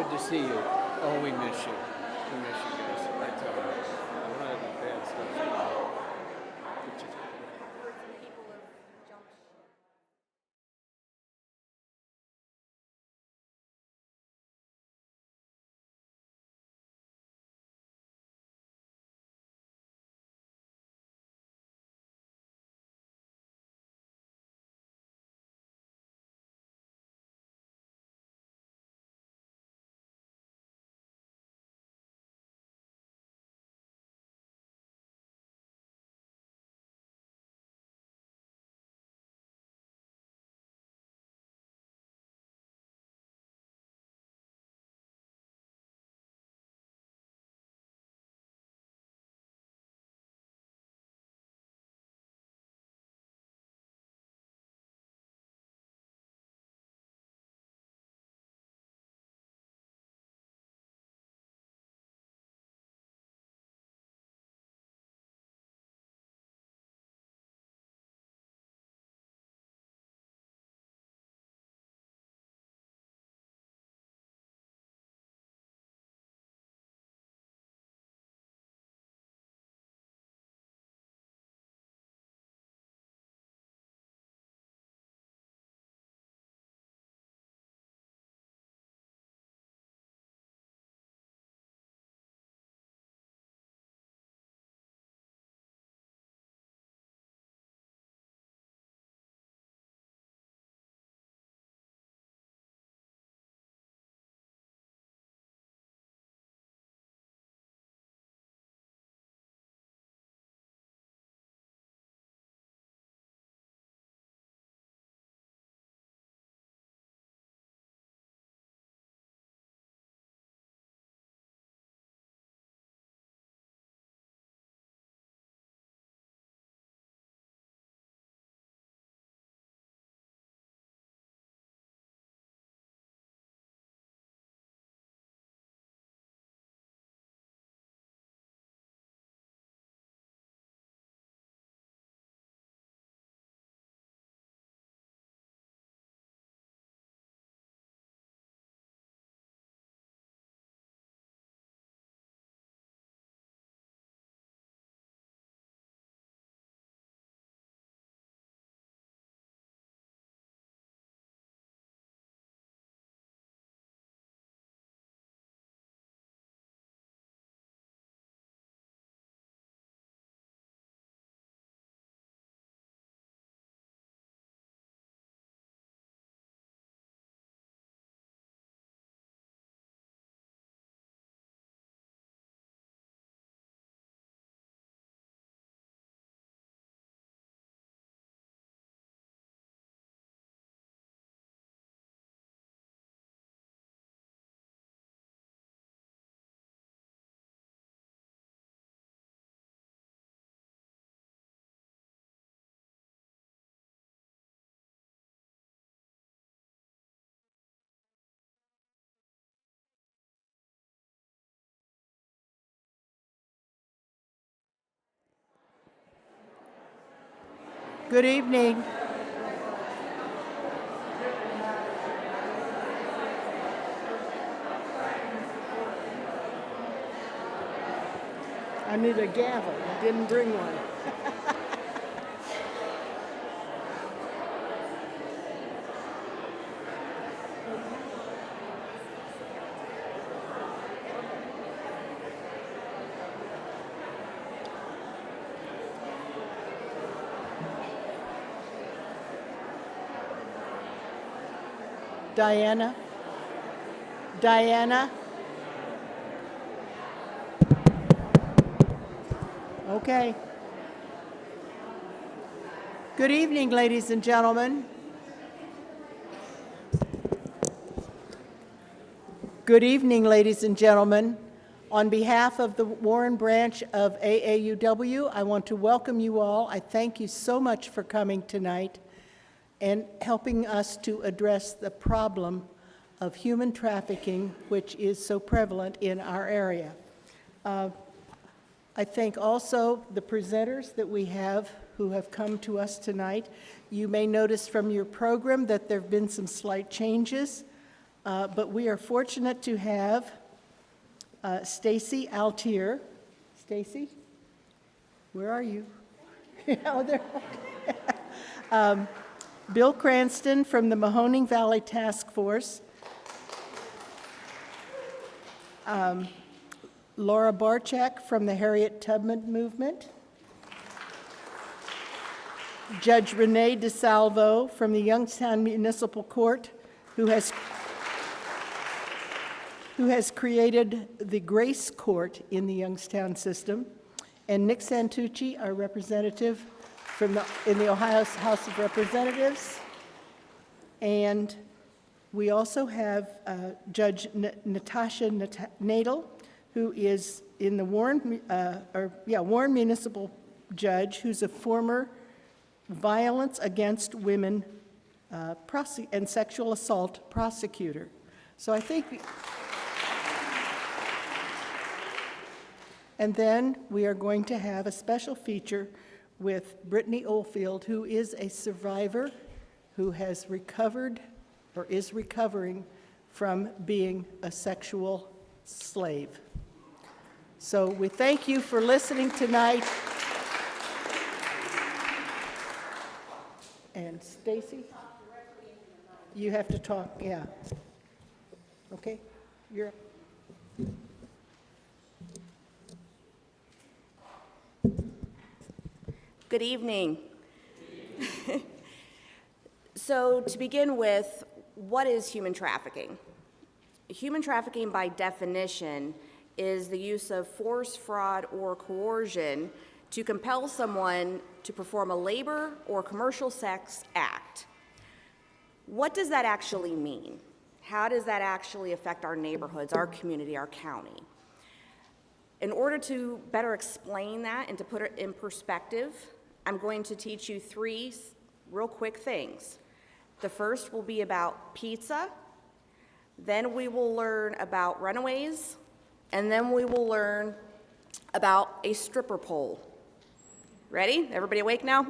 Good to see you. Oh, we miss you. We miss you guys. I tell you. One of the bad stuff. Which is Good evening. I need a gavel. I didn't bring one. Diana? Diana? Okay. Good evening, ladies and gentlemen. Good evening, ladies and gentlemen. On behalf of the Warren branch of AAUW, I want to welcome you all. I thank you so much for coming tonight and helping us to address the problem of human trafficking, which is so prevalent in our area. I thank also the presenters that we have who have come to us tonight. You may notice from your program that there have been some slight changes. But we are fortunate to have Stacy Altier. Stacy, where are you? Oh, there. Bill Cranston from the Mahoning Valley Task Force. Laura Barchak from the Harriet Tubman Movement. Judge Renee DeSalvo from the Youngstown Municipal Court, who has created the Grace Court in the Youngstown system, and Nick Santucci, our representative in the Ohio House of Representatives. And we also have Judge Natasha Nadel, who is in the Warren Municipal Judge, who's a former violence against women and sexual assault prosecutor. So I think, and then we are going to have a special feature with Brittany Oldfield, who is a survivor who has recovered or is recovering from being a sexual slave. So we thank you for listening tonight. And Stacy, you have to talk, yeah. Okay, you're up. Good evening. So to begin with, what is human trafficking? Human trafficking, by definition, is the use of force, fraud, or coercion to compel someone to perform a labor or commercial sex act. What does that actually mean? How does that actually affect our neighborhoods, our community, our county? In order to better explain that and to put it in perspective, I'm going to teach you three real quick things. The first will be about pizza, then we will learn about runaways, and then we will learn about a stripper pole. Ready? Everybody awake now?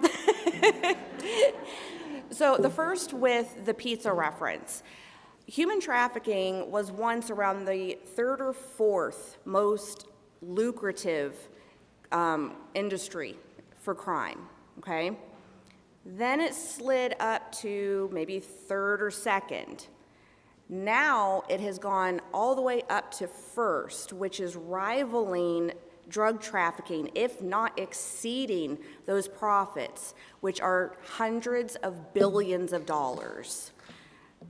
So the first with the pizza reference. Human trafficking was once around the third or fourth most lucrative industry for crime, okay? Then it slid up to maybe third or second. Now it has gone all the way up to first, which is rivaling drug trafficking, if not exceeding those profits, which are hundreds of billions of dollars.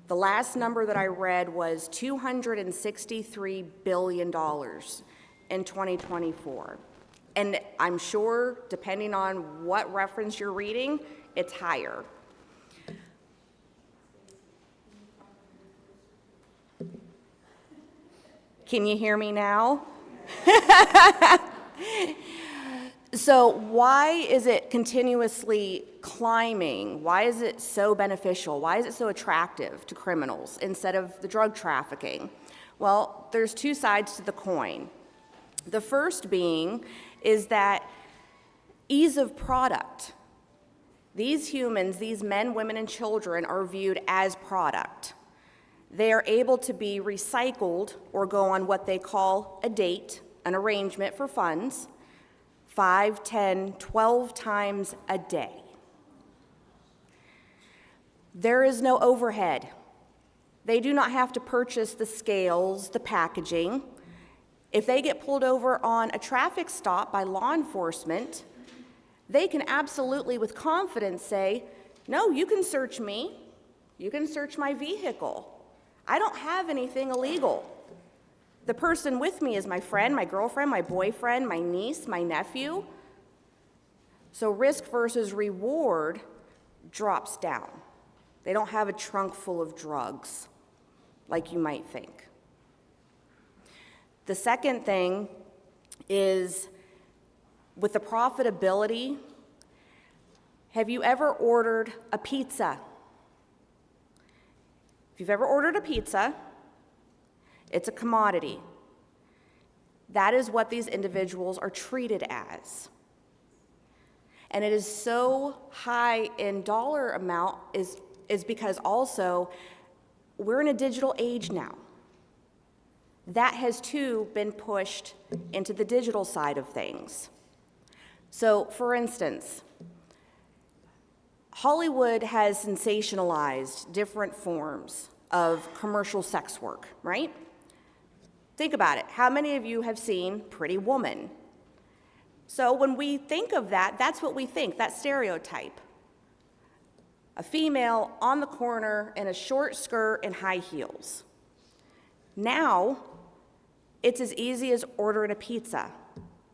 The last number that I read was $263 billion in 2024. And I'm sure, depending on what reference you're reading, it's higher. Can you hear me now? So why is it continuously climbing? Why is it so beneficial? Why is it so attractive to criminals instead of the drug trafficking? Well, there's two sides to the coin. The first being is that ease of product. These humans, these men, women, and children are viewed as product. They are able to be recycled or go on what they call a date, an arrangement for funds, 5, 10, 12 times a day. There is no overhead. They do not have to purchase the scales, the packaging. If they get pulled over on a traffic stop by law enforcement, they can absolutely with confidence say, no, you can search me. You can search my vehicle. I don't have anything illegal. The person with me is my friend, my girlfriend, my boyfriend, my niece, my nephew. So risk versus reward drops down. They don't have a trunk full of drugs like you might think. The second thing is with the profitability, have you ever ordered a pizza? If you've ever ordered a pizza, it's a commodity. That is what these individuals are treated as. And it is so high in dollar amount is because also we're in a digital age now. That has too been pushed into the digital side of things. So, for instance, Hollywood has sensationalized different forms of commercial sex work, right? Think about it. How many of you have seen Pretty Woman? So when we think of that, that's what we think, that stereotype. A female on the corner in a short skirt and high heels. Now, it's as easy as ordering a pizza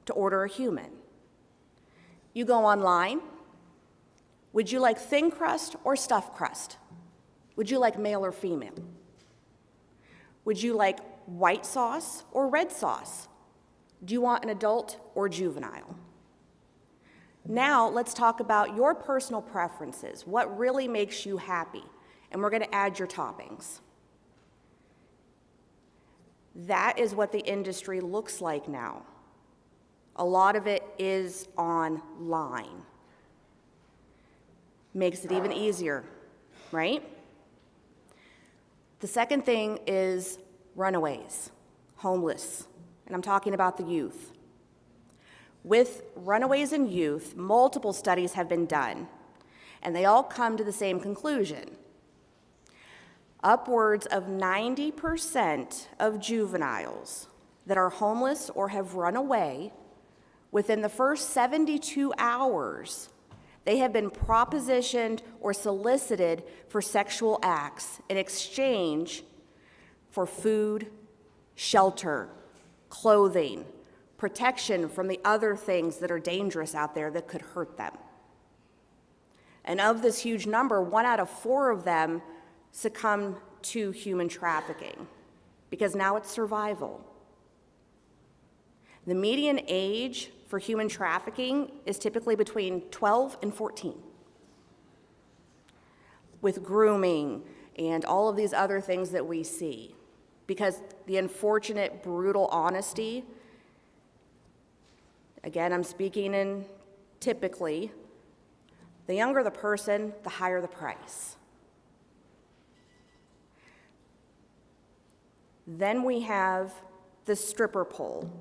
to order a human. You go online. Would you like thin crust or stuffed crust? Would you like male or female? Would you like white sauce or red sauce? Do you want an adult or juvenile? Now, let's talk about your personal preferences, what really makes you happy, and we're going to add your toppings. That is what the industry looks like now. A lot of it is online. Makes it even easier, right? The second thing is runaways, homeless, and I'm talking about the youth. With runaways and youth, multiple studies have been done, and they all come to the same conclusion. Upwards of 90% of juveniles that are homeless or have run away, within the first 72 hours, they have been propositioned or solicited for sexual acts in exchange for food, shelter, clothing, protection from the other things that are dangerous out there that could hurt them. And of this huge number, 1 out of 4 of them succumb to human trafficking because now it's survival. The median age for human trafficking is typically between 12 and 14. With grooming and all of these other things that we see, because the unfortunate, brutal honesty, again, I'm speaking in typically, the younger the person, the higher the price. Then we have the stripper pole.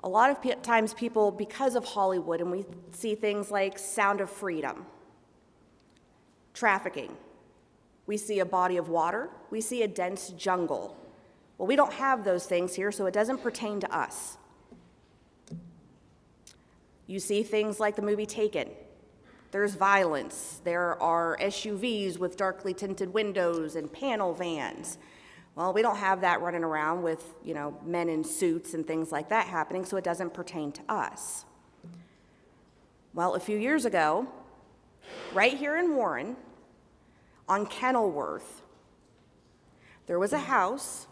A lot of times people, because of Hollywood, and we see things like Sound of Freedom, trafficking. We see a body of water, we see a dense jungle. Well, we don't have those things here, so it doesn't pertain to us. You see things like the movie Taken. There's violence. There are SUVs with darkly tinted windows and panel vans. Well, we don't have that running around with, men in suits and things like that happening, so it doesn't pertain to us. Well, a few years ago, right here in Warren, on Kenilworth, there was a house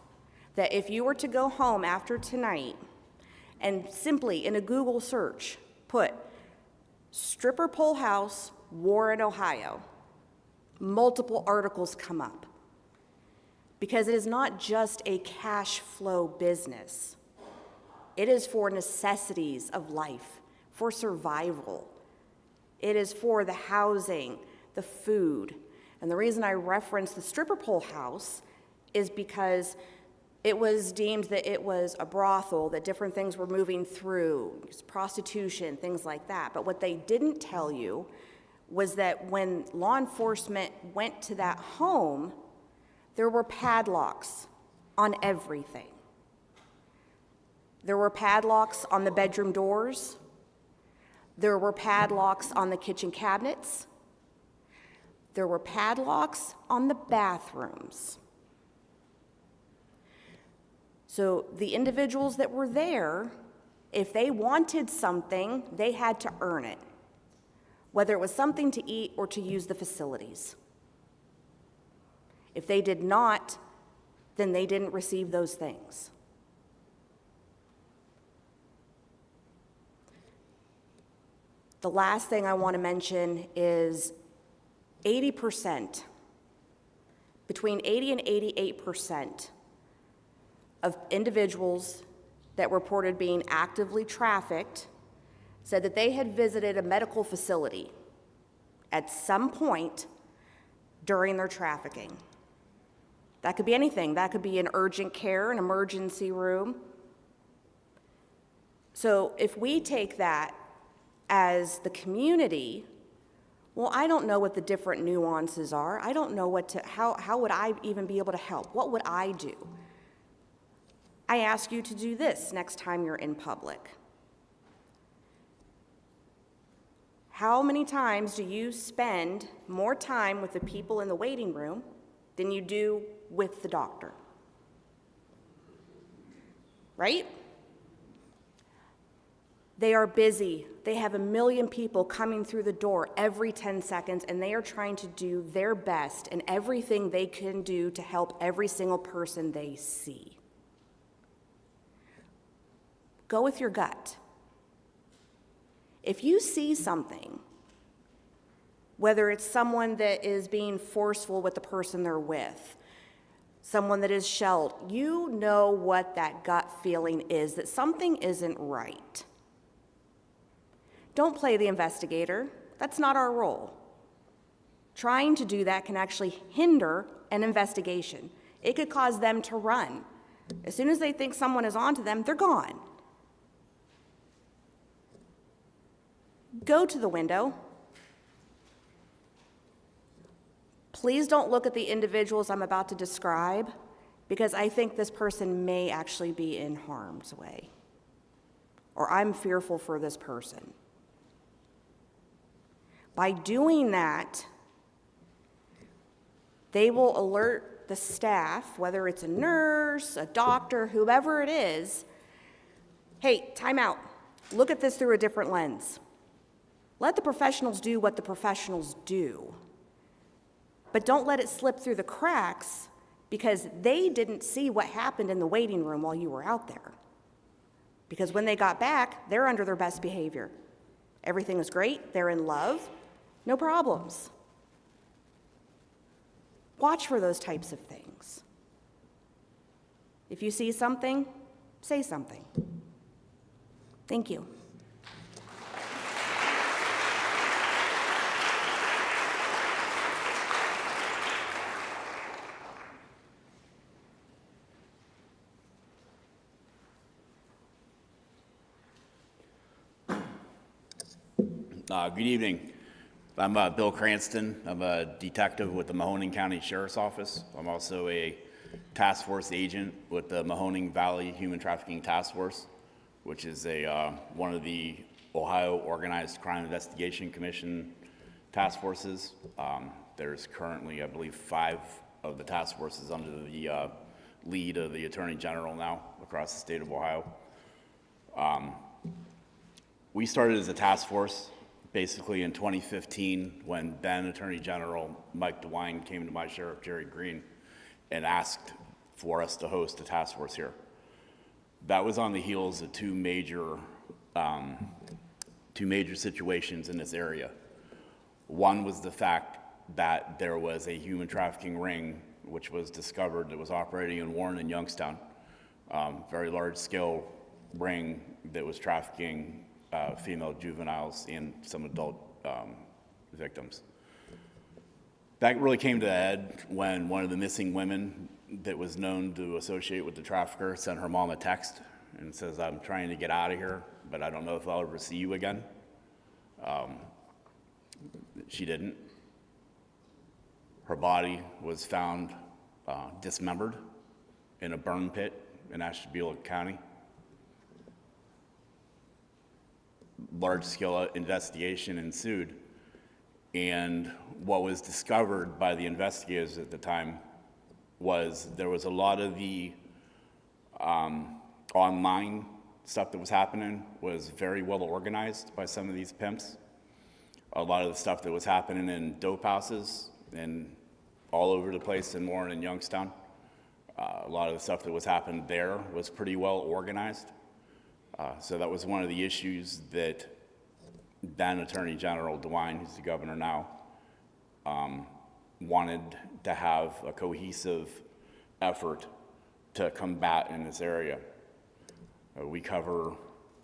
that if you were to go home after tonight and simply in a Google search put stripper pole house, Warren, Ohio, multiple articles come up. Because it is not just a cash flow business. It is for necessities of life, for survival. It is for the housing, the food. And the reason I reference the stripper pole house is because it was deemed that it was a brothel, that different things were moving through, prostitution, things like that. But what they didn't tell you was that when law enforcement went to that home, there were padlocks on everything. There were padlocks on the bedroom doors. There were padlocks on the kitchen cabinets. There were padlocks on the bathrooms. So the individuals that were there, if they wanted something, they had to earn it, whether it was something to eat or to use the facilities. If they did not, then they didn't receive those things. The last thing I want to mention is 80%, between 80 and 88% of individuals that reported being actively trafficked said that they had visited a medical facility at some point during their trafficking. That could be anything. That could be an urgent care, an emergency room. So if we take that as the community, well, I don't know what the different nuances are. I don't know how would I even be able to help? What would I do? I ask you to do this next time you're in public. How many times do you spend more time with the people in the waiting room than you do with the doctor? Right? They are busy. They have 1 million people coming through the door every 10 seconds, and they are trying to do their best and everything they can do to help every single person they see. Go with your gut. If you see something, whether it's someone that is being forceful with the person they're with, someone that is shelled, you know what that gut feeling is, that something isn't right. Don't play the investigator. That's not our role. Trying to do that can actually hinder an investigation. It could cause them to run. As soon as they think someone is onto them, they're gone. Go to the window. Please don't look at the individuals I'm about to describe, because I think this person may actually be in harm's way, or I'm fearful for this person. By doing that, they will alert the staff, whether it's a nurse, a doctor, whoever it is, hey, time out. Look at this through a different lens. Let the professionals do what the professionals do. But don't let it slip through the cracks because they didn't see what happened in the waiting room while you were out there. Because when they got back, they're under their best behavior. Everything is great, they're in love, no problems. Watch for those types of things. If you see something, say something. Thank you. Good evening. I'm Bill Cranston. I'm a detective with the Mahoning County Sheriff's Office. I'm also a task force agent with the Mahoning Valley Human Trafficking Task Force, which is one of the Ohio Organized Crime Investigation Commission task forces. There's currently, I believe, 5 of the task forces under the lead of the Attorney General now across the state of Ohio. We started as a task force basically in 2015 when then Attorney General Mike DeWine came to my Sheriff Jerry Green and asked for us to host a task force here. That was on the heels of two major situations in this area. One was the fact that there was a human trafficking ring which was discovered that was operating in Warren and Youngstown, very large scale ring that was trafficking female juveniles and some adult victims. That really came to a head when one of the missing women that was known to associate with the trafficker sent her mom a text and says, "I'm trying to get out of here, but I don't know if I'll ever see you again." She didn't. Her body was found dismembered in a burn pit in Ashtabula County. Large-scale investigation ensued, and what was discovered by the investigators at the time was there was a lot of the online stuff that was happening was very well organized by some of these pimps. A lot of the stuff that was happening in dope houses and all over the place in Warren and Youngstown, a lot of the stuff that was happening there was pretty well organized. So that was one of the issues that then Attorney General DeWine, who's the governor now, wanted to have a cohesive effort to combat in this area. We cover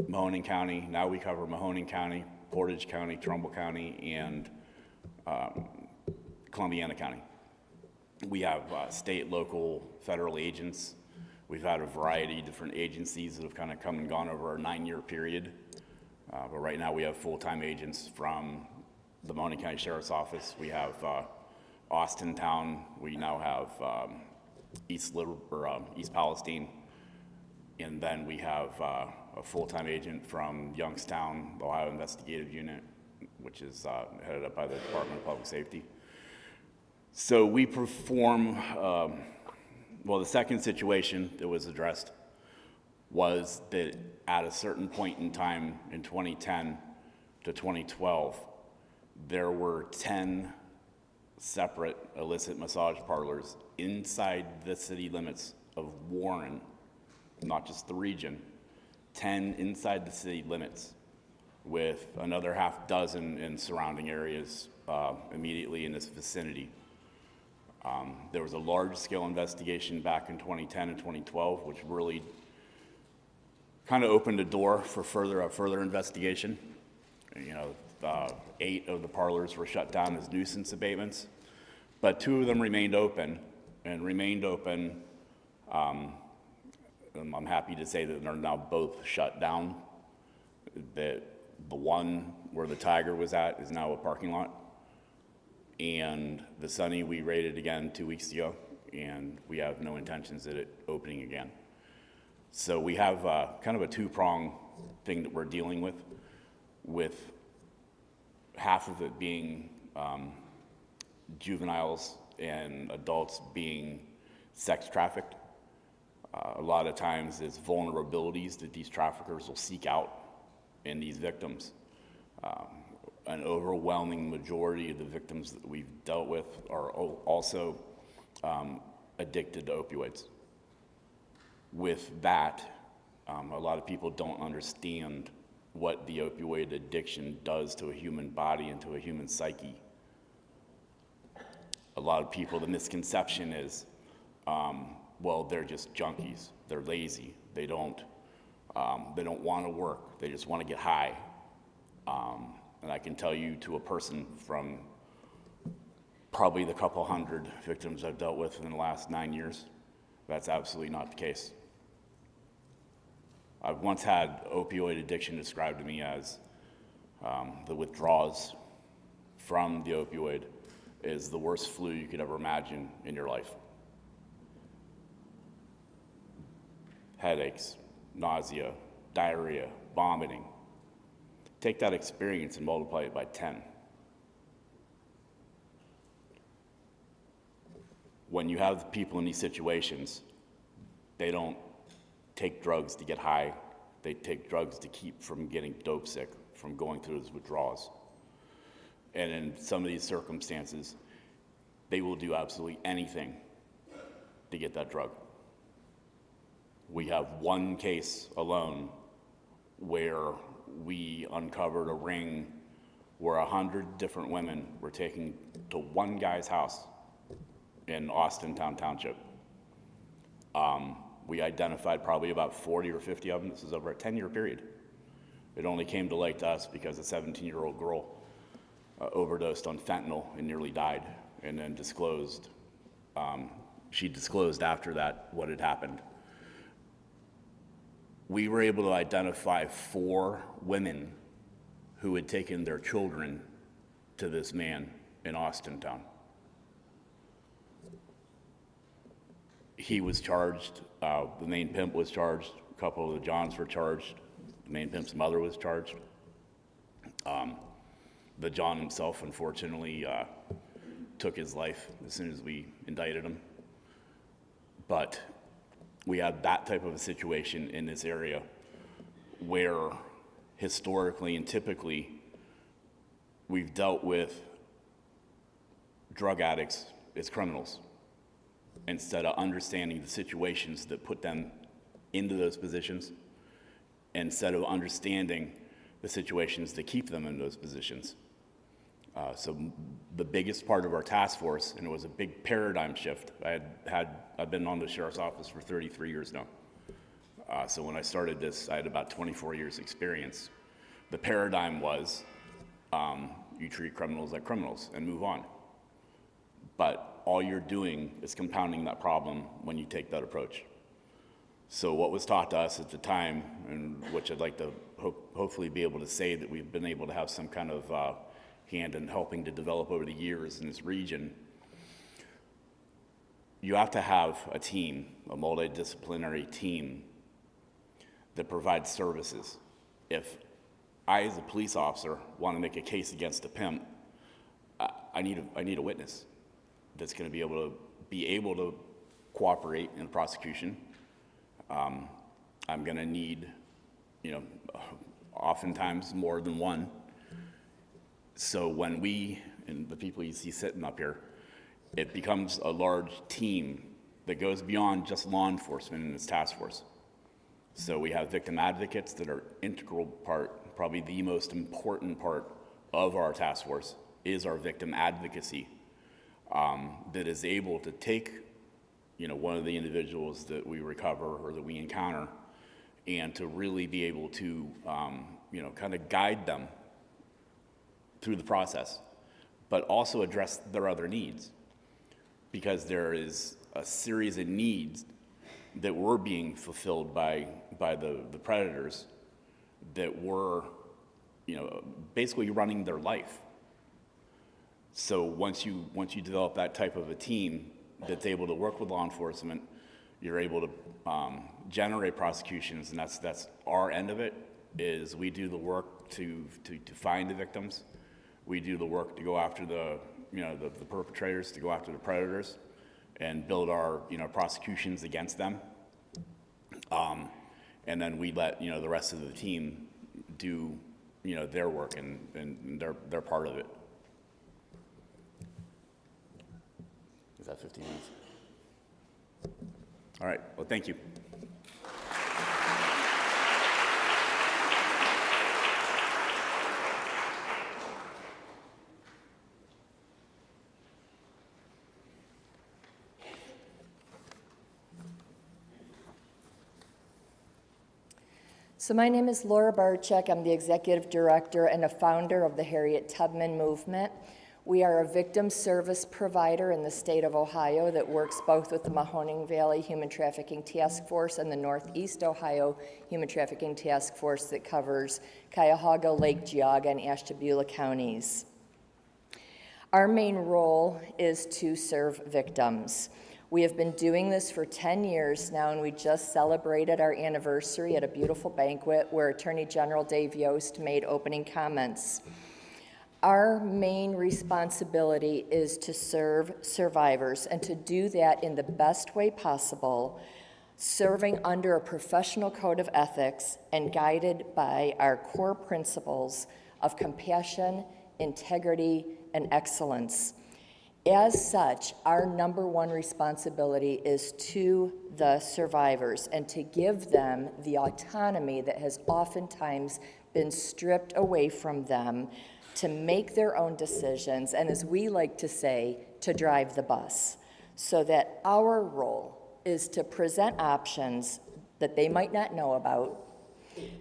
Mahoning County, now we cover Mahoning County, Portage County, Trumbull County, and Columbiana County. We have state, local, federal agents. We've had a variety of different agencies that have kind of come and gone over a 9-year period. But right now we have full-time agents from the Mahoning County Sheriff's Office. We have Austintown. We now have East Palestine. And then we have a full-time agent from Youngstown, the Ohio Investigative Unit, which is headed up by the Department of Public Safety. So we perform, well, the second situation that was addressed was that at a certain point in time in 2010 to 2012, there were 10 separate illicit massage parlors inside the city limits of Warren, not just the region, 10 inside the city limits, with another half dozen in surrounding areas immediately in this vicinity. There was a large-scale investigation back in 2010 and 2012, which really kind of opened the door for further investigation. You know, 8 of the parlors were shut down as nuisance abatements, but 2 of them remained open, I'm happy to say that they're now both shut down. That the one where the Tiger was at is now a parking lot. And the Sunny we raided again 2 weeks ago, and we have no intentions of it opening again. So we have kind of a 2-prong thing that we're dealing with half of it being juveniles and adults being sex trafficked. A lot of times it's vulnerabilities that these traffickers will seek out in these victims. An overwhelming majority of the victims that we've dealt with are also addicted to opioids. With that, a lot of people don't understand what the opioid addiction does to a human body and to a human psyche. A lot of people, the misconception is, well, they're just junkies. They're lazy. They don't want to work. They just want to get high. And I can tell you, to a person from probably the couple hundred victims I've dealt with in the last 9 years, that's absolutely not the case. I've once had opioid addiction described to me as the withdrawals from the opioid is the worst flu you could ever imagine in your life. Headaches, nausea, diarrhea, vomiting. Take that experience and multiply it by 10. When you have people in these situations, they don't take drugs to get high. They take drugs to keep from getting dope sick, from going through those withdrawals. And in some of these circumstances, they will do absolutely anything to get that drug. We have one case alone where we uncovered a ring where 100 different women were taken to one guy's house in Austintown Township. We identified probably about 40 or 50 of them. This is over a 10-year period. It only came to light to us because a 17-year-old girl overdosed on fentanyl and nearly died, and then disclosed, she disclosed after that what had happened. We were able to identify 4 women who had taken their children to this man in Austintown. He was charged, the main pimp was charged, a couple of the Johns were charged, the main pimp's mother was charged. The John himself, unfortunately, took his life as soon as we indicted him. But we have that type of a situation in this area where historically and typically we've dealt with drug addicts as criminals instead of understanding the situations that put them into those positions, instead of understanding the situations that keep them in those positions. So the biggest part of our task force, and it was a big paradigm shift. I've been on the Sheriff's Office for 33 years now. So when I started this, I had about 24 years experience. The paradigm was, you treat criminals like criminals and move on. but all you're doing is compounding that problem when you take that approach. So what was taught to us at the time, and which I'd like to hopefully be able to say that we've been able to have some kind of hand in helping to develop over the years in this region, you have to have a team, a multidisciplinary team that provides services. If I, as a police officer, want to make a case against a pimp, I need a witness that's going to be able to cooperate in the prosecution. I'm going to need, oftentimes more than one. So when we, and the people you see sitting up here, it becomes a large team that goes beyond just law enforcement in this task force. So we have victim advocates that are integral part, probably the most important part of our task force is our victim advocacy, that is able to take, one of the individuals that we recover or that we encounter, and to really be able to, kind of guide them through the process, but also address their other needs, because there is a series of needs that were being fulfilled by the predators that were, basically running their life. So once you develop that type of a team that's able to work with law enforcement, you're able to generate prosecutions, and that's our end of it. Is we do the work to find the victims, we do the work to go after the perpetrators, to go after the predators, and build our prosecutions against them. And then we let the rest of the team do their work, and they're part of it. Is that 15 minutes? All right. Well, thank you. So my name is Laura Barczyk. I'm the executive director and a founder of the Harriet Tubman Movement. We are a victim service provider in the state of Ohio that works both with the Mahoning Valley Human Trafficking Task Force and the Northeast Ohio Human Trafficking Task Force that covers Cuyahoga, Lake Geauga, and Ashtabula counties. Our main role is to serve victims. We have been doing this for 10 years now, and we just celebrated our anniversary at a beautiful banquet where Attorney General Dave Yost made opening comments. Our main responsibility is to serve survivors, and to do that in the best way possible, serving under a professional code of ethics and guided by our core principles of compassion, integrity, and excellence. As such, our number one responsibility is to the survivors and to give them the autonomy that has oftentimes been stripped away from them to make their own decisions, and as we like to say, to drive the bus, so that our role is to present options that they might not know about,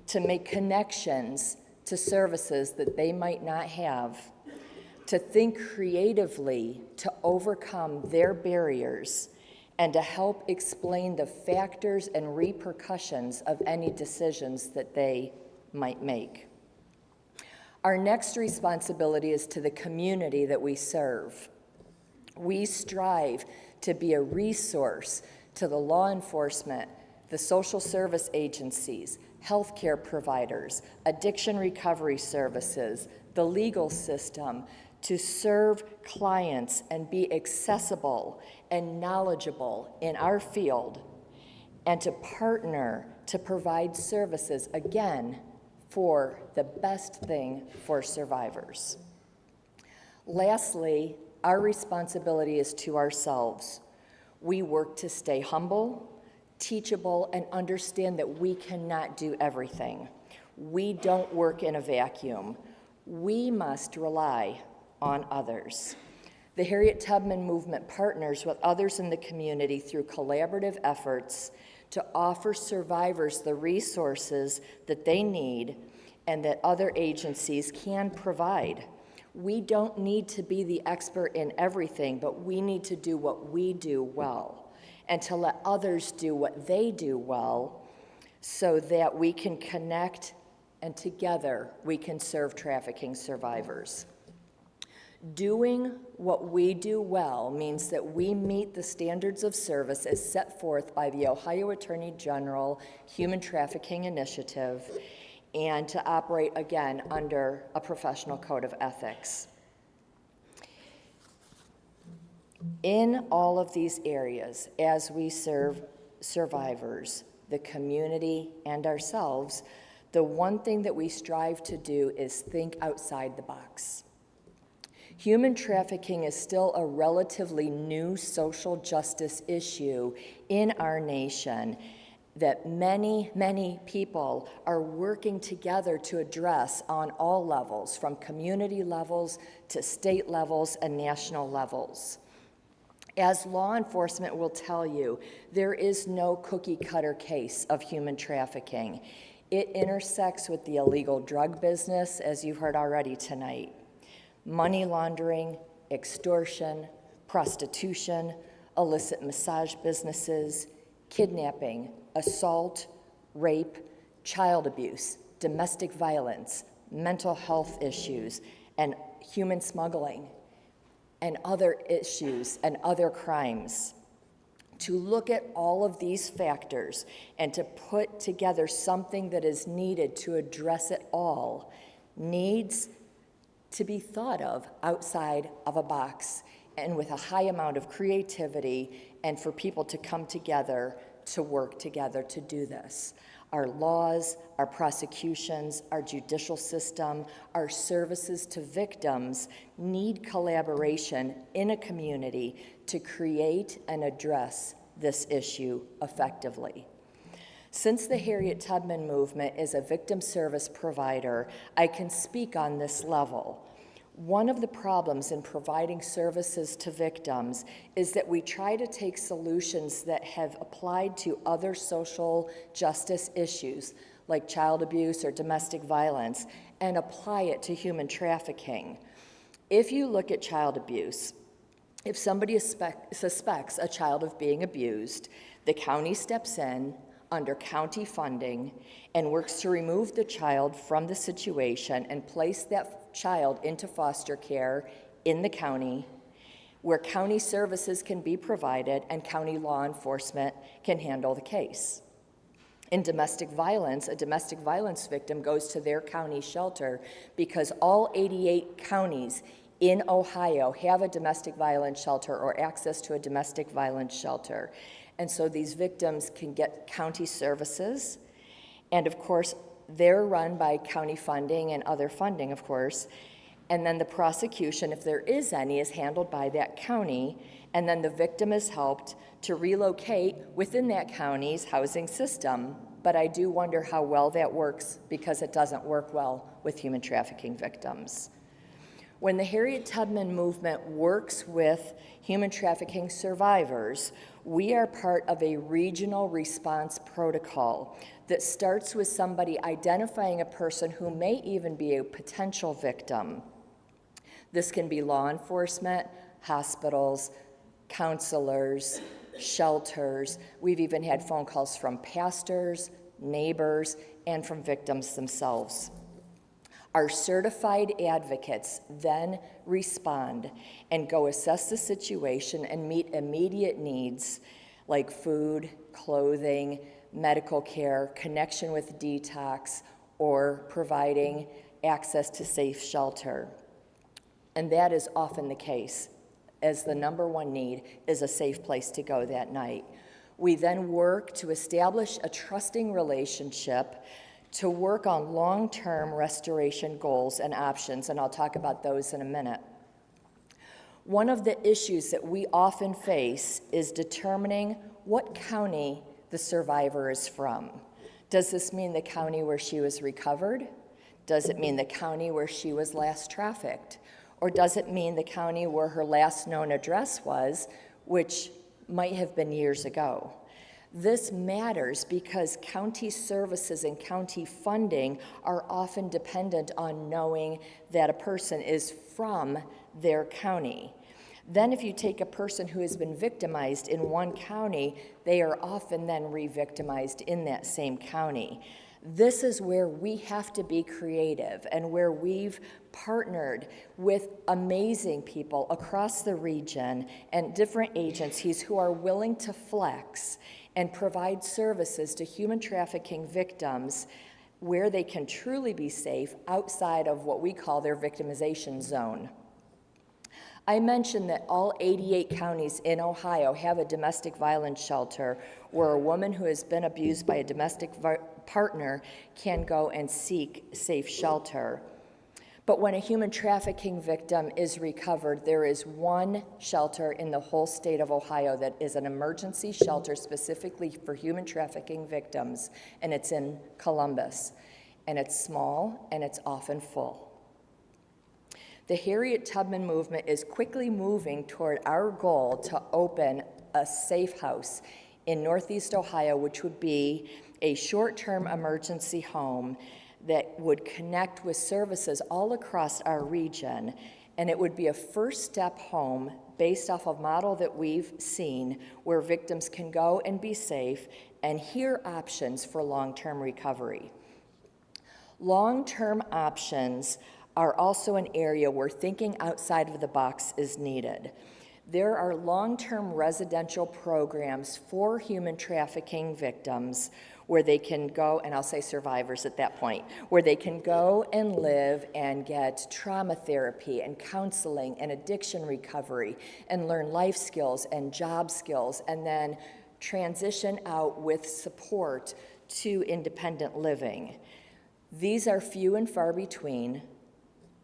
to make connections to services that they might not have, to think creatively to overcome their barriers, and to help explain the factors and repercussions of any decisions that they might make. Our next responsibility is to the community that we serve. We strive to be a resource to the law enforcement, the social service agencies, healthcare providers, addiction recovery services, the legal system, to serve clients and be accessible and knowledgeable in our field, and to partner to provide services, again, for the best thing for survivors. Lastly, our responsibility is to ourselves. We work to stay humble, teachable, and understand that we cannot do everything. We don't work in a vacuum. We must rely on others. The Harriet Tubman Movement partners with others in the community through collaborative efforts to offer survivors the resources that they need and that other agencies can provide. We don't need to be the expert in everything, but we need to do what we do well and to let others do what they do well so that we can connect and together we can serve trafficking survivors. Doing what we do well means that we meet the standards of service as set forth by the Ohio Attorney General Human Trafficking Initiative and to operate, again, under a professional code of ethics. In all of these areas, as we serve survivors, the community, and ourselves, the one thing that we strive to do is think outside the box. Human trafficking is still a relatively new social justice issue in our nation that many, many people are working together to address on all levels, from community levels to state levels and national levels. As law enforcement will tell you, there is no cookie-cutter case of human trafficking. It intersects with the illegal drug business, as you've heard already tonight. Money laundering, extortion, prostitution, illicit massage businesses, kidnapping, assault, rape, child abuse, domestic violence, mental health issues, and human smuggling, and other issues and other crimes. To look at all of these factors and to put together something that is needed to address it all needs to be thought of outside of a box and with a high amount of creativity, and for people to come together to work together to do this. Our laws, our prosecutions, our judicial system, our services to victims need collaboration in a community to create and address this issue effectively. Since the Harriet Tubman movement is a victim service provider, I can speak on this level. One of the problems in providing services to victims is that we try to take solutions that have applied to other social justice issues, like child abuse or domestic violence, and apply it to human trafficking. If you look at child abuse, if somebody suspects a child of being abused, the county steps in under county funding and works to remove the child from the situation and place that child into foster care in the county, where county services can be provided and county law enforcement can handle the case. In domestic violence, a domestic violence victim goes to their county shelter because all 88 counties in Ohio have a domestic violence shelter or access to a domestic violence shelter. And so these victims can get county services, and of course, they're run by county funding and other funding, of course, and then the prosecution, if there is any, is handled by that county, and then the victim is helped to relocate within that county's housing system. But I do wonder how well that works, because it doesn't work well with human trafficking victims. When the Harriet Tubman movement works with human trafficking survivors, we are part of a regional response protocol that starts with somebody identifying a person who may even be a potential victim. This can be law enforcement, hospitals, counselors, shelters. We've even had phone calls from pastors, neighbors, and from victims themselves. Our certified advocates then respond and go assess the situation and meet immediate needs like food, clothing, medical care, connection with detox, or providing access to safe shelter. And that is often the case, as the number one need is a safe place to go that night. We then work to establish a trusting relationship to work on long-term restoration goals and options, and I'll talk about those in a minute. One of the issues that we often face is determining what county the survivor is from. Does this mean the county where she was recovered? Does it mean the county where she was last trafficked? Or does it mean the county where her last known address was, which might have been years ago? This matters because county services and county funding are often dependent on knowing that a person is from their county. Then if you take a person who has been victimized in one county, they are often then re-victimized in that same county. This is where we have to be creative and where we've partnered with amazing people across the region and different agencies who are willing to flex and provide services to human trafficking victims where they can truly be safe outside of what we call their victimization zone. I mentioned that all 88 counties in Ohio have a domestic violence shelter where a woman who has been abused by a domestic partner can go and seek safe shelter. But when a human trafficking victim is recovered, there is one shelter in the whole state of Ohio that is an emergency shelter specifically for human trafficking victims, and it's in Columbus. And it's small, and it's often full. The Harriet Tubman movement is quickly moving toward our goal to open a safe house in Northeast Ohio, which would be a short-term emergency home that would connect with services all across our region, and it would be a first-step home based off a model that we've seen where victims can go and be safe and hear options for long-term recovery. Long-term options are also an area where thinking outside of the box is needed. There are long-term residential programs for human trafficking victims where they can go, and I'll say survivors at that point, where they can go and live and get trauma therapy and counseling and addiction recovery and learn life skills and job skills and then transition out with support to independent living. These are few and far between.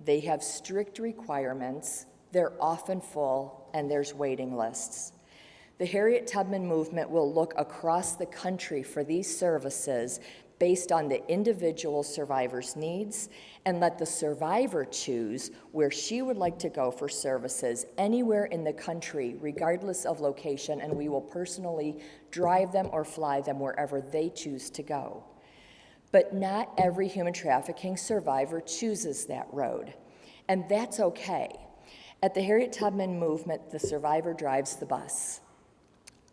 They have strict requirements, they're often full, and there's waiting lists. The Harriet Tubman movement will look across the country for these services based on the individual survivor's needs and let the survivor choose where she would like to go for services anywhere in the country, regardless of location, and we will personally drive them or fly them wherever they choose to go. But not every human trafficking survivor chooses that road, and that's okay. At the Harriet Tubman movement, the survivor drives the bus.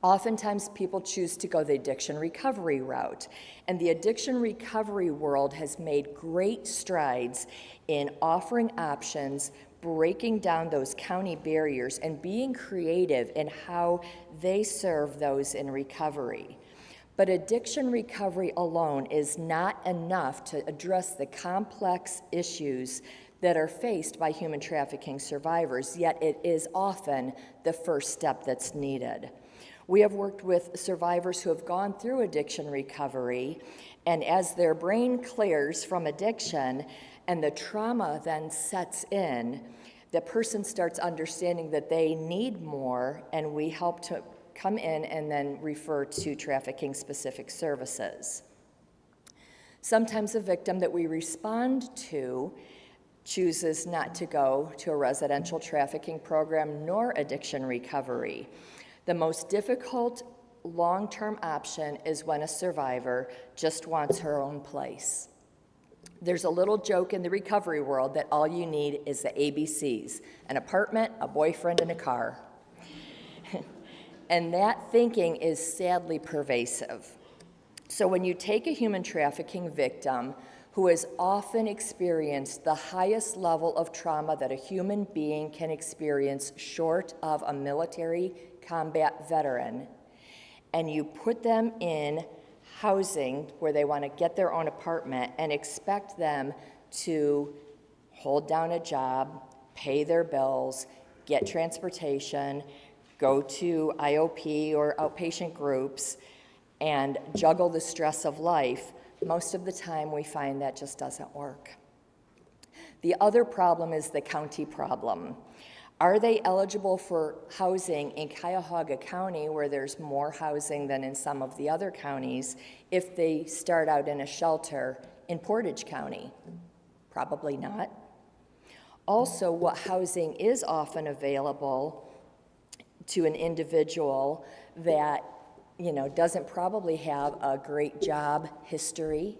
Oftentimes, people choose to go the addiction recovery route, and the addiction recovery world has made great strides in offering options, breaking down those county barriers, and being creative in how they serve those in recovery. But addiction recovery alone is not enough to address the complex issues that are faced by human trafficking survivors, yet it is often the first step that's needed. We have worked with survivors who have gone through addiction recovery, and as their brain clears from addiction and the trauma then sets in, the person starts understanding that they need more, and we help to come in and then refer to trafficking-specific services. Sometimes a victim that we respond to chooses not to go to a residential trafficking program nor addiction recovery. The most difficult long-term option is when a survivor just wants her own place. There's a little joke in the recovery world that all you need is the ABCs: an apartment, a boyfriend, and a car. And that thinking is sadly pervasive. So when you take a human trafficking victim who has often experienced the highest level of trauma that a human being can experience short of a military combat veteran, and you put them in housing where they want to get their own apartment and expect them to hold down a job, pay their bills, get transportation, go to IOP or outpatient groups, and juggle the stress of life, most of the time we find that just doesn't work. The other problem is the county problem. Are they eligible for housing in Cuyahoga County, where there's more housing than in some of the other counties, if they start out in a shelter in Portage County? Probably not. Also, what housing is often available to an individual that doesn't probably have a great job history,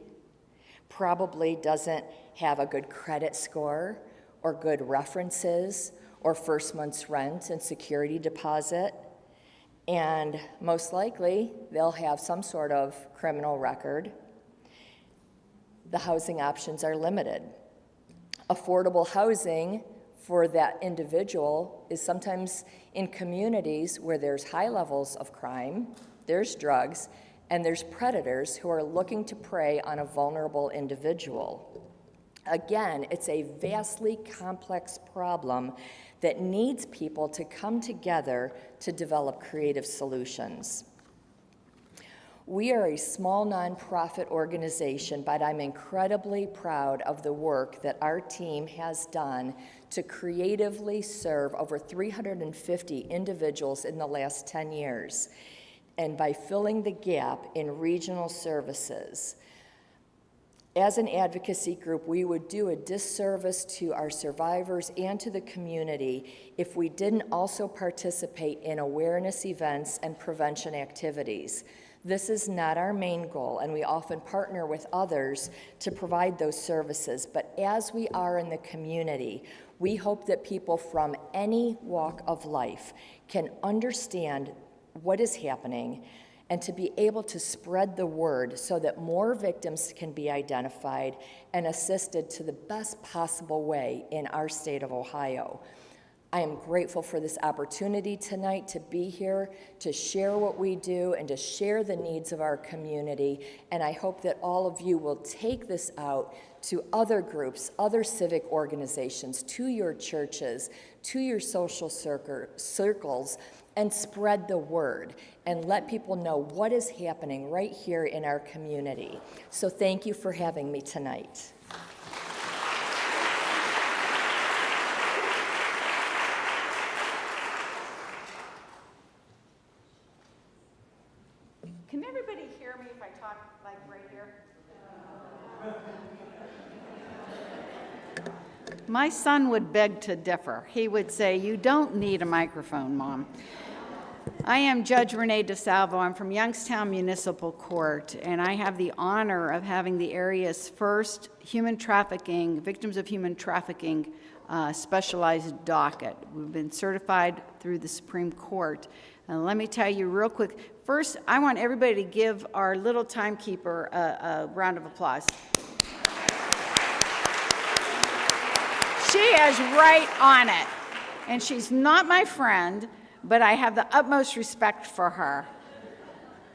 probably doesn't have a good credit score, or good references or first month's rent and security deposit. And most likely, they'll have some sort of criminal record. The housing options are limited. Affordable housing for that individual is sometimes in communities where there's high levels of crime, there's drugs, and there's predators who are looking to prey on a vulnerable individual. Again, it's a vastly complex problem that needs people to come together to develop creative solutions. We are a small nonprofit organization, but I'm incredibly proud of the work that our team has done to creatively serve over 350 individuals in the last 10 years, and by filling the gap in regional services. As an advocacy group, we would do a disservice to our survivors and to the community if we didn't also participate in awareness events and prevention activities. This is not our main goal, and we often partner with others to provide those services. But as we are in the community, we hope that people from any walk of life can understand what is happening and to be able to spread the word so that more victims can be identified and assisted to the best possible way in our state of Ohio. I am grateful for this opportunity tonight to be here, to share what we do, and to share the needs of our community. And I hope that all of you will take this out to other groups, other civic organizations, to your churches, to your social circles, and spread the word and let people know what is happening right here in our community. So thank you for having me tonight. Can everybody hear me if I talk like right here? My son would beg to differ. He would say, "You don't need a microphone, Mom." I am Judge Renee DeSalvo. I'm from Youngstown Municipal Court, and I have the honor of having the area's first victims of human trafficking specialized docket. We've been certified through the Supreme Court. And let me tell you real quick, first, I want everybody to give our little timekeeper a round of applause. She is right on it. And she's not my friend, but I have the utmost respect for her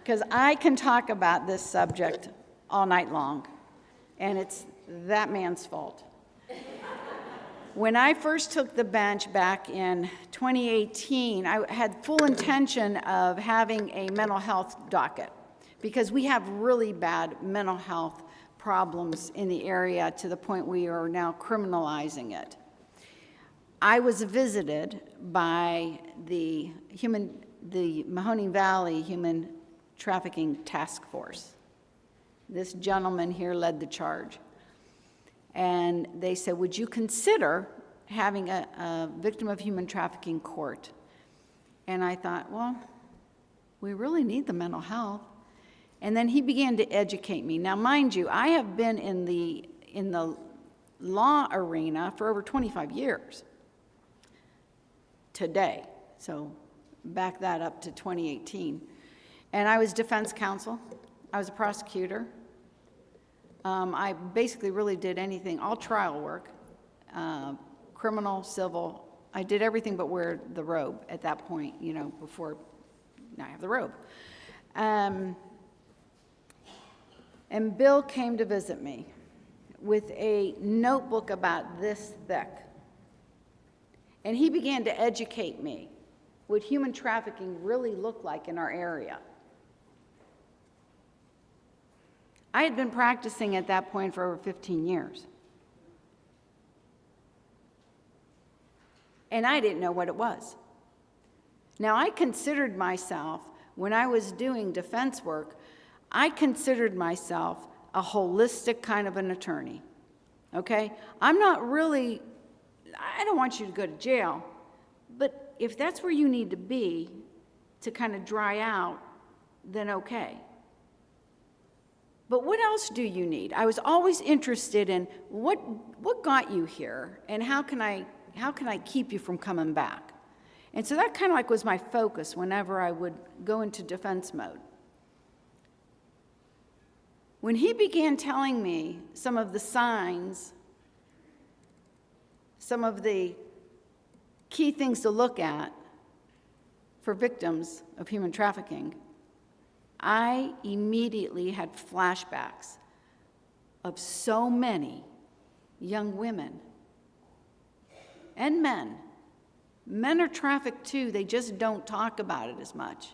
because I can talk about this subject all night long, and it's that man's fault. When I first took the bench back in 2018, I had full intention of having a mental health docket because we have really bad mental health problems in the area to the point we are now criminalizing it. I was visited by the Mahoning Valley Human Trafficking Task Force. This gentleman here led the charge. And they said, would you consider having a victim of human trafficking court? And I thought, well, we really need the mental health. And then he began to educate me. Now, mind you, I have been in the law arena for over 25 years today. So back that up to 2018. And I was defense counsel. I was a prosecutor. I basically really did anything, all trial work, criminal, civil. I did everything but wear the robe at that point, before now I have the robe. And Bill came to visit me with a notebook about this thick. And he began to educate me what human trafficking really looked like in our area. I had been practicing at that point for over 15 years. And I didn't know what it was. Now, I considered myself, when I was doing defense work, I considered myself a holistic kind of an attorney, okay? I'm not really, I don't want you to go to jail, but if that's where you need to be to kind of dry out, then okay. But what else do you need? I was always interested in what got you here, and how can I keep you from coming back? And so that kind of like was my focus whenever I would go into defense mode. When he began telling me some of the signs, some of the key things to look at for victims of human trafficking, I immediately had flashbacks of so many young women and men. Men are trafficked too, they just don't talk about it as much.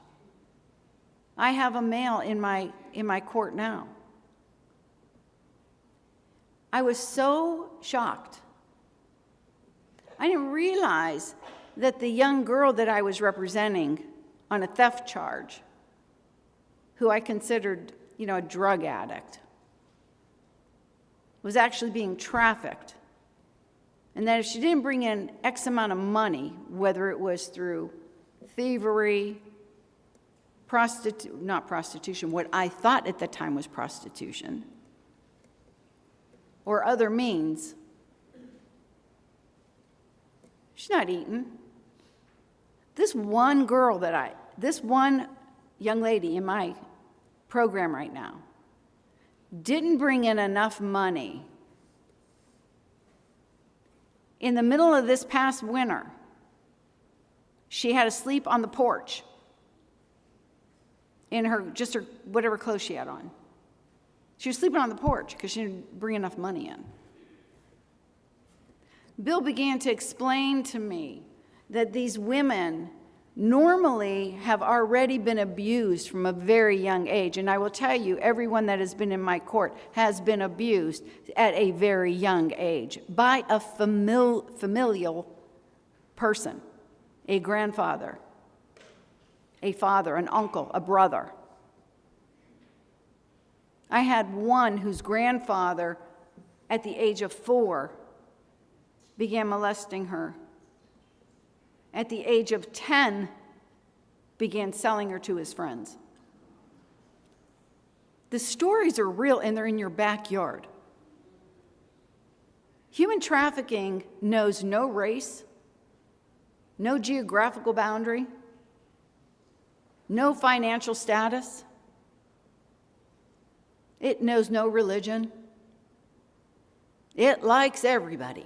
I have a male in my court now. I was so shocked. I didn't realize that the young girl that I was representing on a theft charge, who I considered, a drug addict, was actually being trafficked. And that if she didn't bring in X amount of money, whether it was through thievery, not prostitution, what I thought at the time was prostitution, or other means, she's not eating. This one young lady in my program right now didn't bring in enough money. In the middle of this past winter, she had to sleep on the porch in her whatever clothes she had on. She was sleeping on the porch because she didn't bring enough money in. Bill began to explain to me that these women normally have already been abused from a very young age. And I will tell you, everyone that has been in my court has been abused at a very young age by a familial person, a grandfather, a father, an uncle, a brother. I had one whose grandfather, at the age of 4, began molesting her. At the age of 10, began selling her to his friends. The stories are real, and they're in your backyard. Human trafficking knows no race, no geographical boundary, no financial status. It knows no religion. It likes everybody.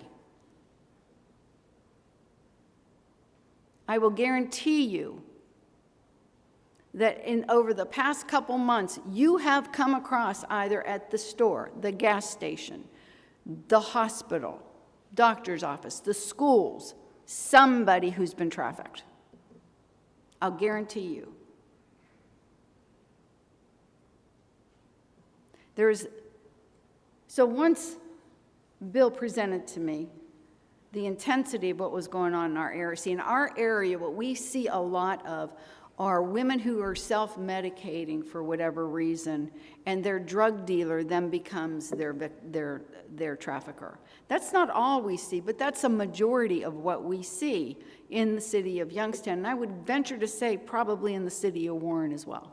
I will guarantee you that over the past couple months, you have come across either at the store, the gas station, the hospital, doctor's office, the schools, somebody who's been trafficked. I'll guarantee you. So once Bill presented to me the intensity of what was going on in our area. See, in our area, what we see a lot of are women who are self-medicating for whatever reason, and their drug dealer then becomes their trafficker. That's not all we see, but that's a majority of what we see in the city of Youngstown, and I would venture to say probably in the city of Warren as well.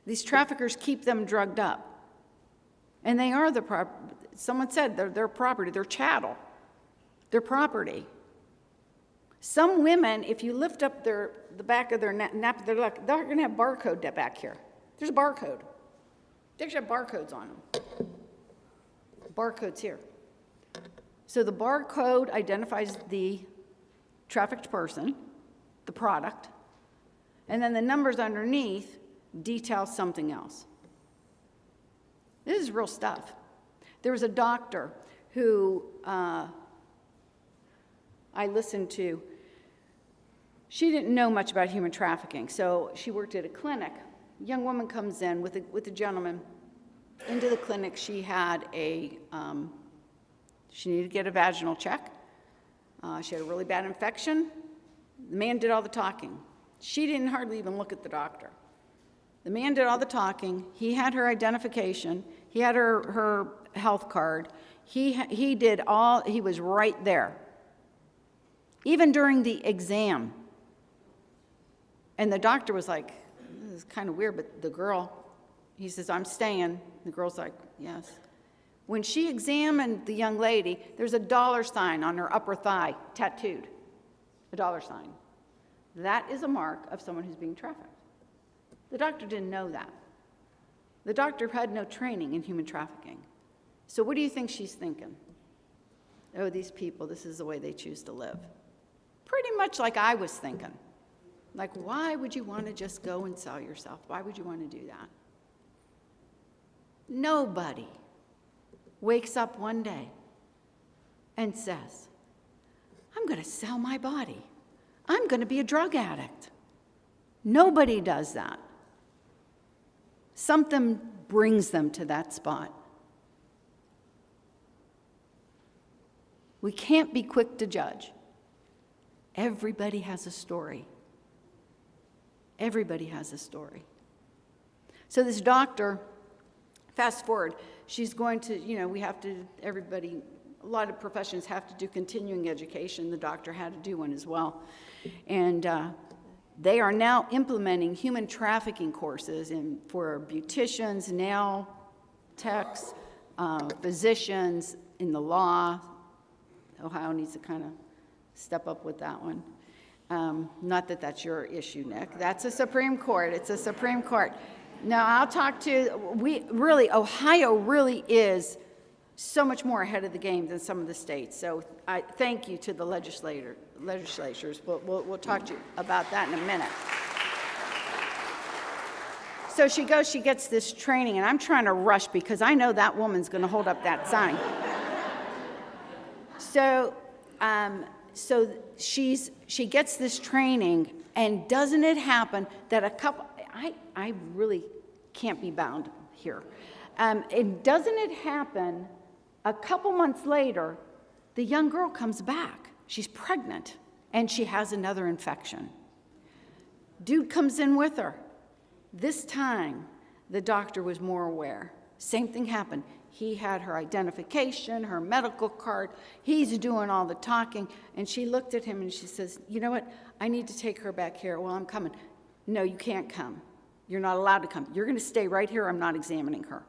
These traffickers keep them drugged up. And they are someone said they're property, they're chattel, they're property. Some women, if you lift up the back of their nap, they're going to have barcode back here. There's a barcode. They actually have barcodes on them. Barcodes here. So the barcode identifies the trafficked person, the product, and then the numbers underneath detail something else. This is real stuff. There was a doctor who I listened to. She didn't know much about human trafficking, so she worked at a clinic. A young woman comes in with a gentleman into the clinic. She had she needed to get a vaginal check. She had a really bad infection. The man did all the talking. She didn't hardly even look at the doctor. The man did all the talking. He had her identification. He had her health card. He did all, he was right there. Even during the exam, And the doctor was like, this is kind of weird, but the girl, he says, I'm staying. The girl's like, yes. When she examined the young lady, there's a dollar sign on her upper thigh, tattooed, a dollar sign. That is a mark of someone who's being trafficked. The doctor didn't know that. The doctor had no training in human trafficking. So what do you think she's thinking? Oh, these people, this is the way they choose to live. Pretty much like I was thinking. Like, why would you want to just go and sell yourself? Why would you want to do that? Nobody wakes up one day and says, I'm going to sell my body. I'm going to be a drug addict. Nobody does that. Something brings them to that spot. We can't be quick to judge. Everybody has a story. Everybody has a story. So this doctor, fast forward, she's going to, we have to, everybody, a lot of professions have to do continuing education. The doctor had to do one as well. And they are now implementing human trafficking courses for beauticians, nail techs, physicians in the law. Ohio needs to kind of step up with that one. Not that that's your issue, Nick. That's a Supreme Court. It's a Supreme Court. Now, I'll talk to, Ohio really is so much more ahead of the game than some of the states. So I thank you to the legislatures. We'll talk to you about that in a minute. So she goes, she gets this training, and I'm trying to rush because I know that woman's going to hold up that sign. So she gets this training, and doesn't it happen that I really can't be bound here. Doesn't it happen a couple months later, the young girl comes back. She's pregnant, and she has another infection. Dude comes in with her. This time, the doctor was more aware. Same thing happened. He had her identification, her medical card. He's doing all the talking. And she looked at him and she says, you know what? I need to take her back here. Well, I'm coming. No, you can't come. You're not allowed to come. You're going to stay right here. I'm not examining her.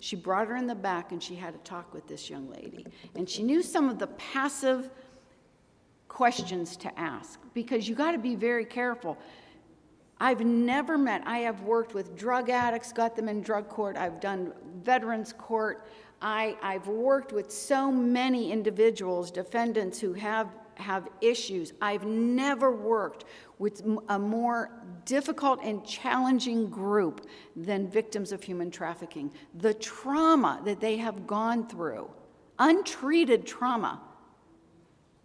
She brought her in the back and she had a talk with this young lady. And she knew some of the passive questions to ask because you got to be very careful. I have worked with drug addicts, got them in drug court. I've done veterans court. I've worked with so many individuals, defendants who have issues. I've never worked with a more difficult and challenging group than victims of human trafficking. The trauma that they have gone through, untreated trauma,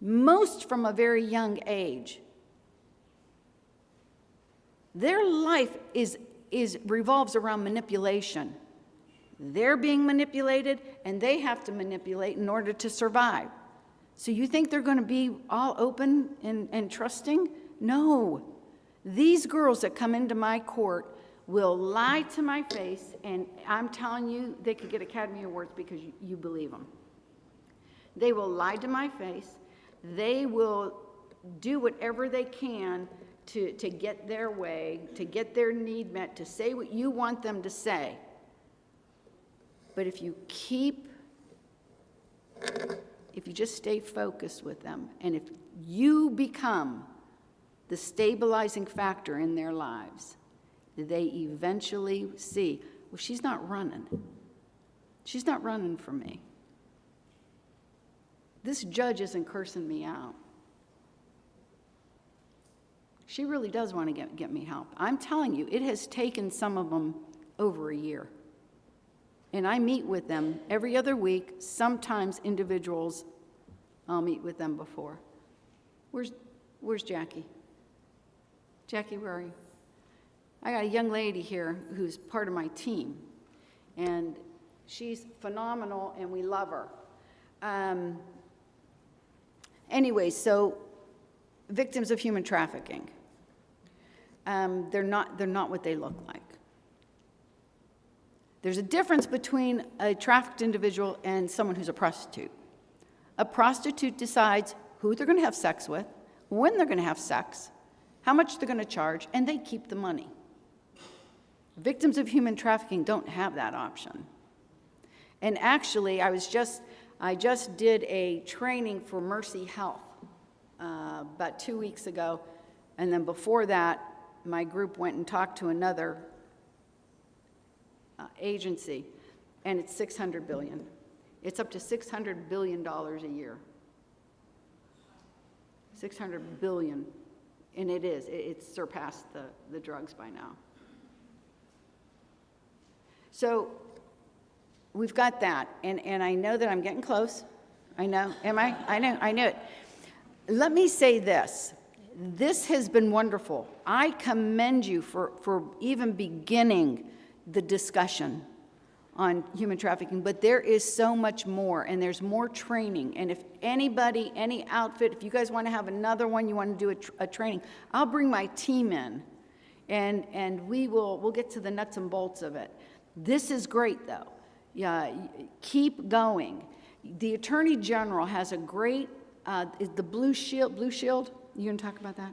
most from a very young age. Their life revolves around manipulation. They're being manipulated, and they have to manipulate in order to survive. So you think they're going to be all open and trusting? No. These girls that come into my court will lie to my face, and I'm telling you, they could get Academy Awards because you believe them. They will lie to my face. They will do whatever they can to get their way, to get their need met, to say what you want them to say. But if you just stay focused with them, and if you become the stabilizing factor in their lives, they eventually see, well, she's not running. She's not running from me. This judge isn't cursing me out. She really does want to get me help. I'm telling you, it has taken some of them over a year. And I meet with them every other week, sometimes individuals, I'll meet with them before. Where's Jackie? Jackie, where are you? I got a young lady here who's part of my team, and she's phenomenal, and we love her. Anyway, so victims of human trafficking. They're not what they look like. There's a difference between a trafficked individual and someone who's a prostitute. A prostitute decides who they're going to have sex with, when they're going to have sex, how much they're going to charge, and they keep the money. Victims of human trafficking don't have that option. And actually, I just did a training for Mercy Health about 2 weeks ago, and then before that, my group went and talked to another agency, and it's $600 billion. It's up to $600 billion a year. $600 billion, and it's surpassed the drugs by now. So we've got that, and I know that I'm getting close. I know, am I? I know it. Let me say this. This has been wonderful. I commend you for even beginning the discussion on human trafficking, but there is so much more, and there's more training. And if anybody, any outfit, if you guys want to have another one, you want to do a training, I'll bring my team in, and we'll get to the nuts and bolts of it. This is great, though. Yeah, keep going. The Attorney General has a great, the Blue Shield, you gonna talk about that?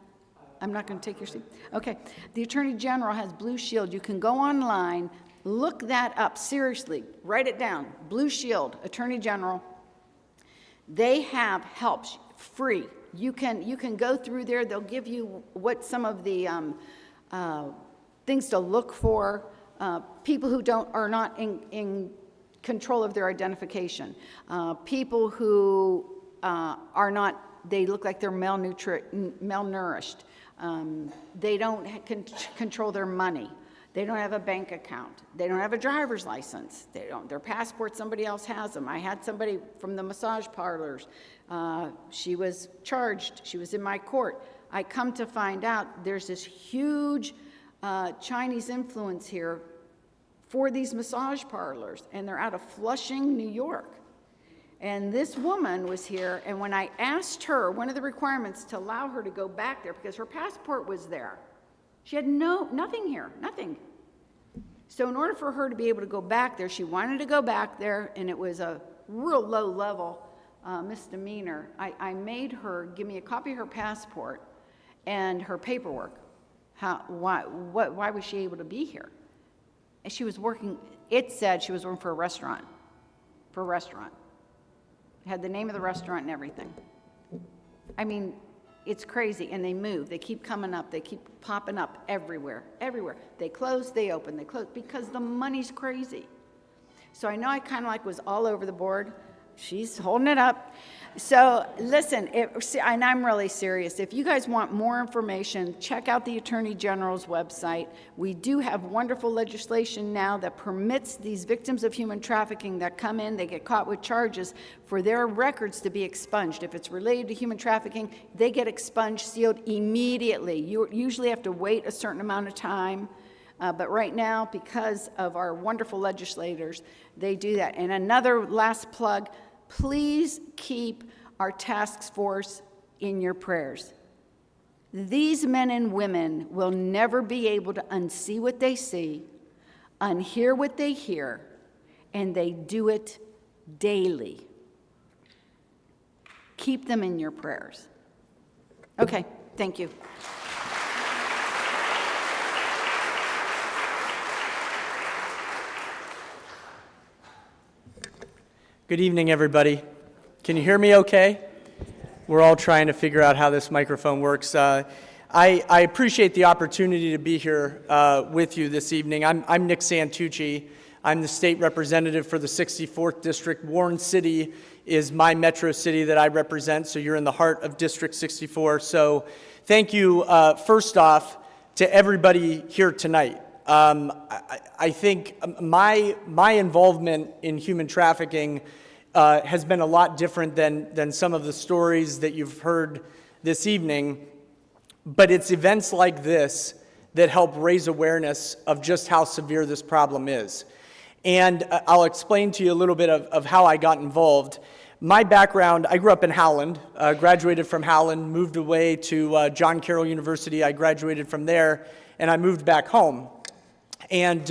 I'm not gonna take your seat. Okay, the Attorney General has Blue Shield. You can go online, look that up, seriously, write it down. Blue Shield, Attorney General. They have helps, free. You can go through there, they'll give you what some of the things to look for, people who are not in control of their identification, people who are not, they look like they're malnourished. They don't control their money. They don't have a bank account. They don't have a driver's license. Their passport, somebody else has them. I had somebody from the massage parlors. She was charged. She was in my court. I come to find out there's this huge Chinese influence here for these massage parlors, and they're out of Flushing, New York. And this woman was here, and when I asked her, one of the requirements to allow her to go back there, because her passport was there, she had nothing here, nothing. So in order for her to be able to go back there, she wanted to go back there, and it was a real low-level misdemeanor. I made her give me a copy of her passport and her paperwork. Why was she able to be here? And she was working, it said she was working for a restaurant, It had the name of the restaurant and everything. I mean, it's crazy, and they move. They keep coming up. They keep popping up everywhere. They close, they open, they close, because the money's crazy. So I know I kind of like was all over the board. She's holding it up. So listen, and I'm really serious. If you guys want more information, check out the Attorney General's website. We do have wonderful legislation now that permits these victims of human trafficking that come in, they get caught with charges, for their records to be expunged. If it's related to human trafficking, they get expunged, sealed immediately. You usually have to wait a certain amount of time. But right now, because of our wonderful legislators, they do that. And another last plug, please keep our task force in your prayers. These men and women will never be able to unsee what they see, unhear what they hear, and they do it daily. Keep them in your prayers. Okay, thank you. Good evening, everybody. Can you hear me okay? We're all trying to figure out how this microphone works. I appreciate the opportunity to be here with you this evening. I'm Nick Santucci. I'm the state representative for the 64th District. Warren City is my metro city that I represent, so you're in the heart of District 64. So thank you, first off, to everybody here tonight. I think my involvement in human trafficking has been a lot different than some of the stories that you've heard this evening, but it's events like this that help raise awareness of just how severe this problem is. And I'll explain to you a little bit of how I got involved. My background, I grew up in Howland, graduated from Howland, moved away to John Carroll University. I graduated from there, and I moved back home. And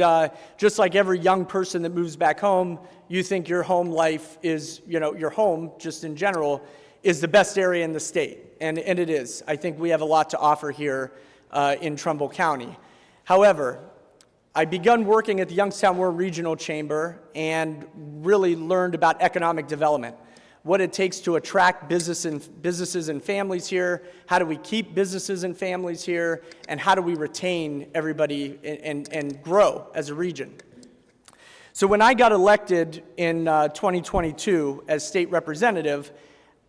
just like every young person that moves back home, you think your home life is, your home, just in general, is the best area in the state. And it is. I think we have a lot to offer here in Trumbull County. However, I begun working at the Youngstown-Warren Regional Chamber and really learned about economic development, what it takes to attract businesses and families here, how do we keep businesses and families here, and how do we retain everybody and grow as a region. So when I got elected in 2022 as state representative,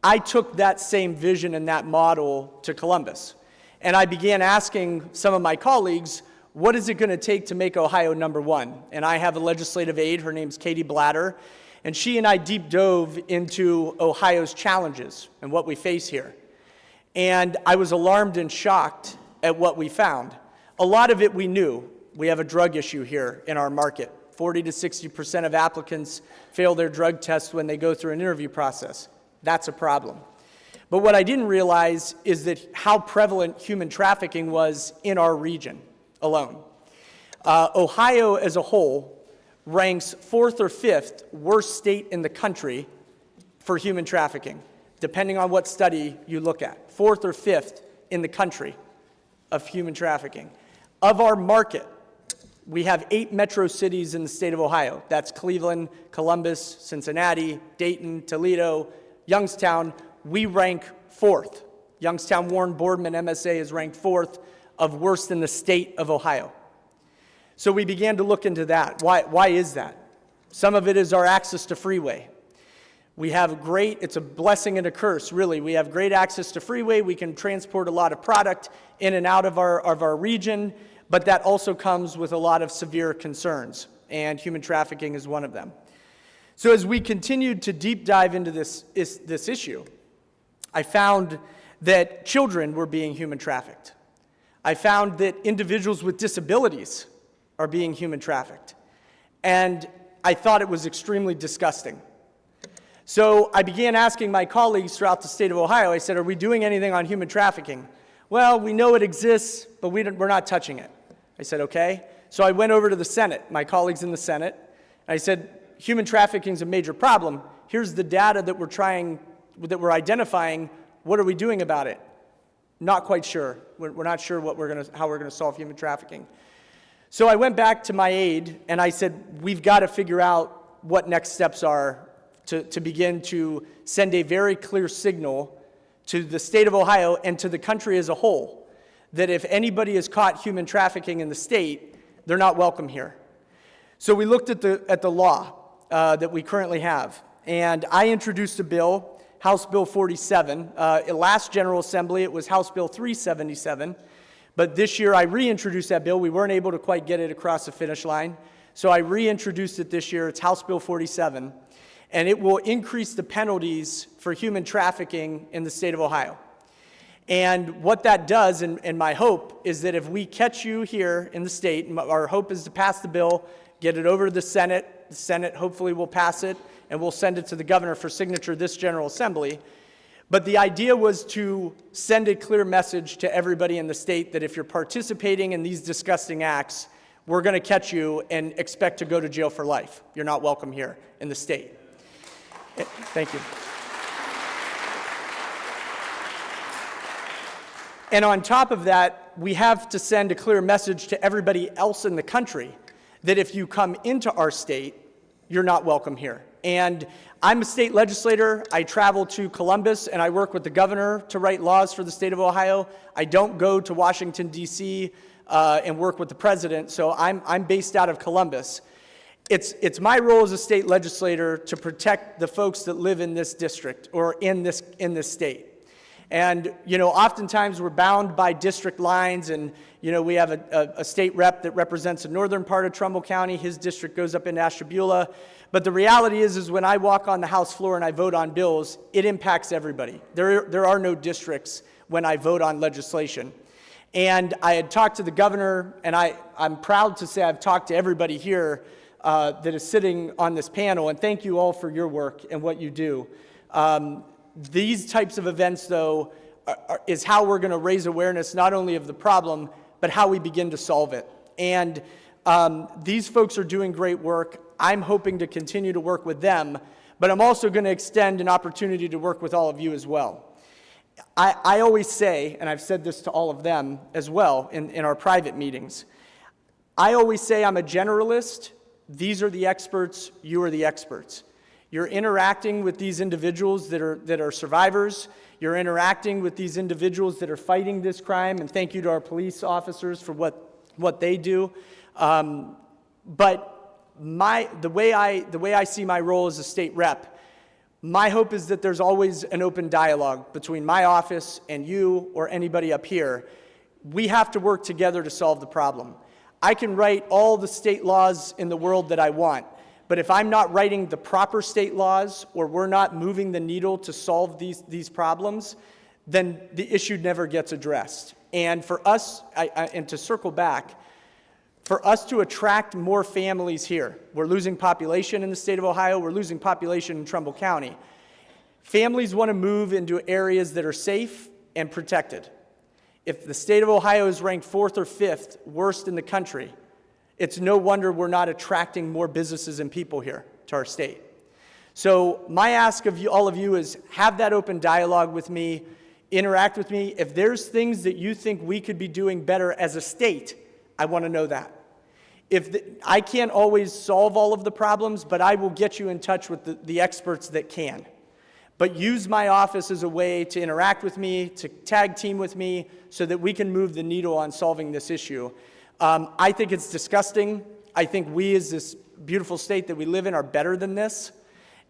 I took that same vision and that model to Columbus. And I began asking some of my colleagues, what is it going to take to make Ohio number one? And I have a legislative aide, her name's Katie Blatter, and she and I deep dove into Ohio's challenges and what we face here. And I was alarmed and shocked at what we found. A lot of it we knew. We have a drug issue here in our market. 40 to 60% of applicants fail their drug tests when they go through an interview process. That's a problem. But what I didn't realize is that how prevalent human trafficking was in our region alone. Ohio as a whole ranks 4th or 5th worst state in the country for human trafficking, depending on what study you look at. 4th or 5th in the country of human trafficking. Of our market, we have 8 metro cities in the state of Ohio. That's Cleveland, Columbus, Cincinnati, Dayton, Toledo, Youngstown. We rank 4th. Youngstown Warren Boardman MSA is ranked 4th of worst in the state of Ohio. So we began to look into that. Why is that? Some of it is our access to freeway. We have it's a blessing and a curse, really. We have great access to freeway. We can transport a lot of product in and out of our region, but that also comes with a lot of severe concerns, and human trafficking is one of them. So as we continued to deep dive into this issue, I found that children were being human trafficked. I found that individuals with disabilities are being human trafficked. And I thought it was extremely disgusting. So I began asking my colleagues throughout the state of Ohio, I said, are we doing anything on human trafficking? Well, we know it exists, but we're not touching it. I said, okay. So I went over to the Senate, my colleagues in the Senate, and I said, human trafficking is a major problem. Here's the data that we're identifying. What are we doing about it? Not quite sure. We're not sure how we're gonna solve human trafficking. So I went back to my aide and I said, we've got to figure out what next steps are to begin to send a very clear signal to the state of Ohio and to the country as a whole that if anybody is caught human trafficking in the state, they're not welcome here. So we looked at the law that we currently have, and I introduced a bill, House Bill 47. Last General Assembly, it was House Bill 377. But this year, I reintroduced that bill. We weren't able to quite get it across the finish line. So I reintroduced it this year. It's House Bill 47. And it will increase the penalties for human trafficking in the state of Ohio. And what that does, and my hope, is that if we catch you here in the state, and our hope is to pass the bill, get it over to the Senate hopefully will pass it, and we'll send it to the governor for signature this General Assembly. But the idea was to send a clear message to everybody in the state that if you're participating in these disgusting acts, we're going to catch you and expect to go to jail for life. You're not welcome here in the state. Thank you. And on top of that, we have to send a clear message to everybody else in the country that if you come into our state, you're not welcome here. And I'm a state legislator. I travel to Columbus and I work with the governor to write laws for the state of Ohio. I don't go to Washington, D.C. And work with the president, so I'm based out of Columbus. It's my role as a state legislator to protect the folks that live in this district or in this state. And, oftentimes we're bound by district lines, and, we have a state rep that represents the northern part of Trumbull County. His district goes up into Ashtabula. But the reality is when I walk on the House floor and I vote on bills, it impacts everybody. There are no districts when I vote on legislation. And I had talked to the governor, and I'm proud to say I've talked to everybody here that is sitting on this panel, and thank you all for your work and what you do. These types of events, though, is how we're going to raise awareness not only of the problem, but how we begin to solve it. And these folks are doing great work. I'm hoping to continue to work with them, but I'm also going to extend an opportunity to work with all of you as well. I always say, and I've said this to all of them as well in our private meetings, I always say I'm a generalist. These are the experts. You are the experts. You're interacting with these individuals that are survivors. You're interacting with these individuals that are fighting this crime, and thank you to our police officers for what they do. But the way I see my role as a state rep, my hope is that there's always an open dialogue between my office and you or anybody up here. We have to work together to solve the problem. I can write all the state laws in the world that I want, but if I'm not writing the proper state laws or we're not moving the needle to solve these problems, then the issue never gets addressed. And for us, and to circle back, for us to attract more families here, we're losing population in the state of Ohio, we're losing population in Trumbull County. Families want to move into areas that are safe and protected. If the state of Ohio is ranked 4th or 5th worst in the country, it's no wonder we're not attracting more businesses and people here to our state. So my ask of you, all of you, is have that open dialogue with me, interact with me. If there's things that you think we could be doing better as a state, I want to know that. I can't always solve all of the problems, but I will get you in touch with the experts that can. But use my office as a way to interact with me, to tag team with me, so that we can move the needle on solving this issue. I think it's disgusting. I think we, as this beautiful state that we live in, are better than this.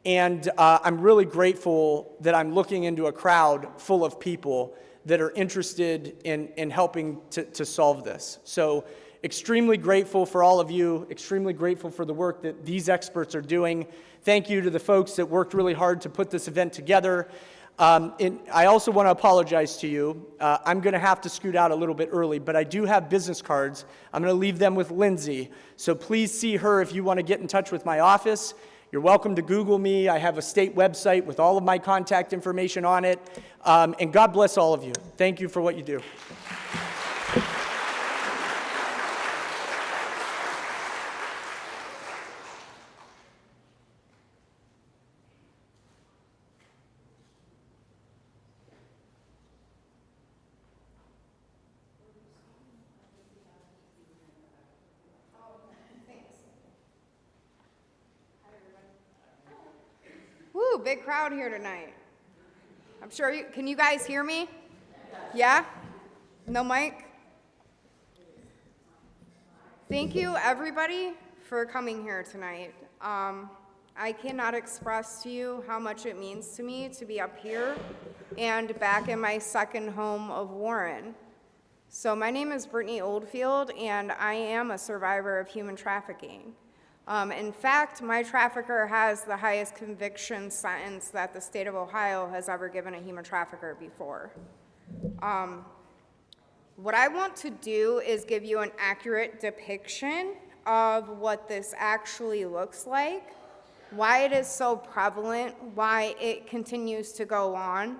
And I'm really grateful that I'm looking into a crowd full of people that are interested in helping to solve this. So extremely grateful for all of you, extremely grateful for the work that these experts are doing. Thank you to the folks that worked really hard to put this event together. And I also want to apologize to you. I'm going to have to scoot out a little bit early, but I do have business cards. I'm going to leave them with Lindsay. So please see her if you want to get in touch with my office. You're welcome to Google me. I have a state website with all of my contact information on it. And God bless all of you. Thank you for what you do. Woo, big crowd here tonight. I'm sure can you guys hear me? Yeah? No mic? Thank you, everybody, for coming here tonight. I cannot express to you how much it means to me to be up here and back in my second home of Warren. So my name is Brittany Oldfield, and I am a survivor of human trafficking. In fact, my trafficker has the highest conviction sentence that the state of Ohio has ever given a human trafficker before. What I want to do is give you an accurate depiction of what this actually looks like, why it is so prevalent, why it continues to go on.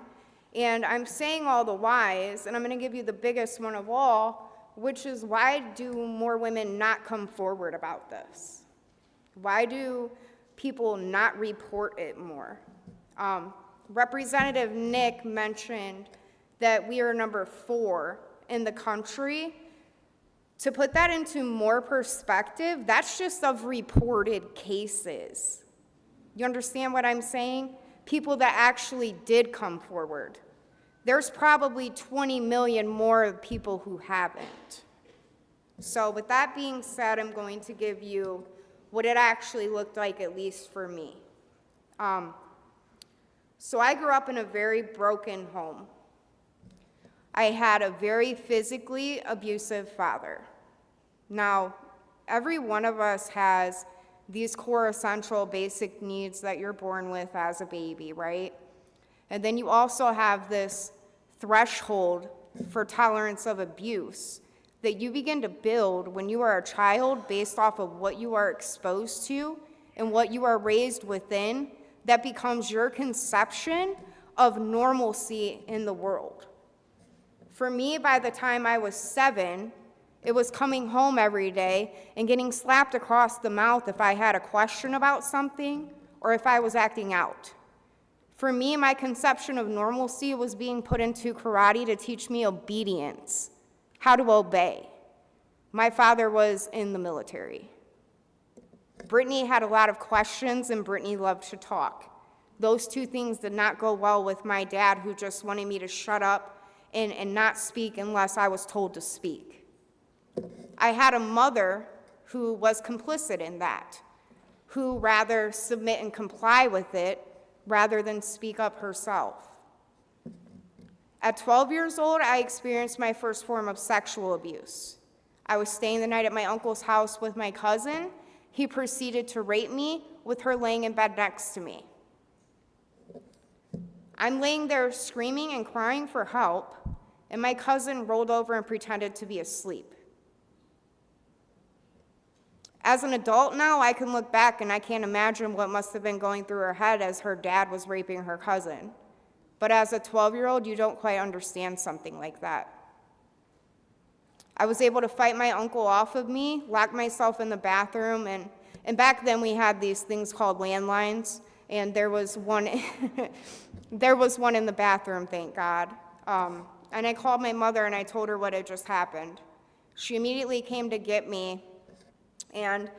And I'm saying all the whys, and I'm going to give you the biggest one of all, which is why do more women not come forward about this? Why do people not report it more? Representative Nick mentioned that we are number 4 in the country. To put that into more perspective, that's just of reported cases. You understand what I'm saying? People that actually did come forward. There's probably 20 million more people who haven't. So with that being said, I'm going to give you what it actually looked like, at least for me. So I grew up in a very broken home. I had a very physically abusive father. Now, every one of us has these core essential basic needs that you're born with as a baby, right? And then you also have this threshold for tolerance of abuse that you begin to build when you are a child based off of what you are exposed to and what you are raised within, that becomes your conception of normalcy in the world. For me, by the time I was 7, it was coming home every day and getting slapped across the mouth if I had a question about something or if I was acting out. For me, my conception of normalcy was being put into karate to teach me obedience, how to obey. My father was in the military. Brittany had a lot of questions, and Brittany loved to talk. Those two things did not go well with my dad, who just wanted me to shut up and not speak unless I was told to speak. I had a mother who was complicit in that, who rather submit and comply with it rather than speak up herself. At 12 years old, I experienced my first form of sexual abuse. I was staying the night at my uncle's house with my cousin. He proceeded to rape me with her laying in bed next to me. I'm laying there screaming and crying for help, and my cousin rolled over and pretended to be asleep. As an adult now, I can look back and I can't imagine what must have been going through her head as her dad was raping her cousin. But as a 12-year-old, you don't quite understand something like that. I was able to fight my uncle off of me, lock myself in the bathroom, and back then we had these things called landlines, and there was one, there was one in the bathroom, thank God. And I called my mother and I told her what had just happened. She immediately came to get me, and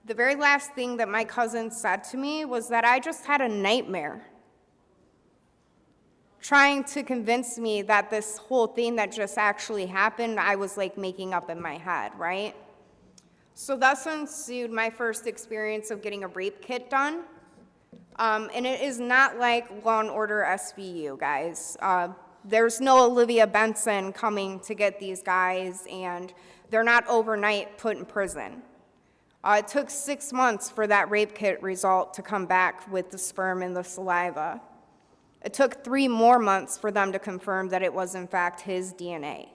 the very last thing that my cousin said to me was that I just had a nightmare, trying to convince me that this whole thing that just actually happened, I was like making up in my head, right? So thus ensued my first experience of getting a rape kit done. And it is not like Law & Order SVU, guys. There's no Olivia Benson coming to get these guys, and they're not overnight put in prison. It took 6 months for that rape kit result to come back with the sperm and the saliva. It took 3 more months for them to confirm that it was in fact his DNA.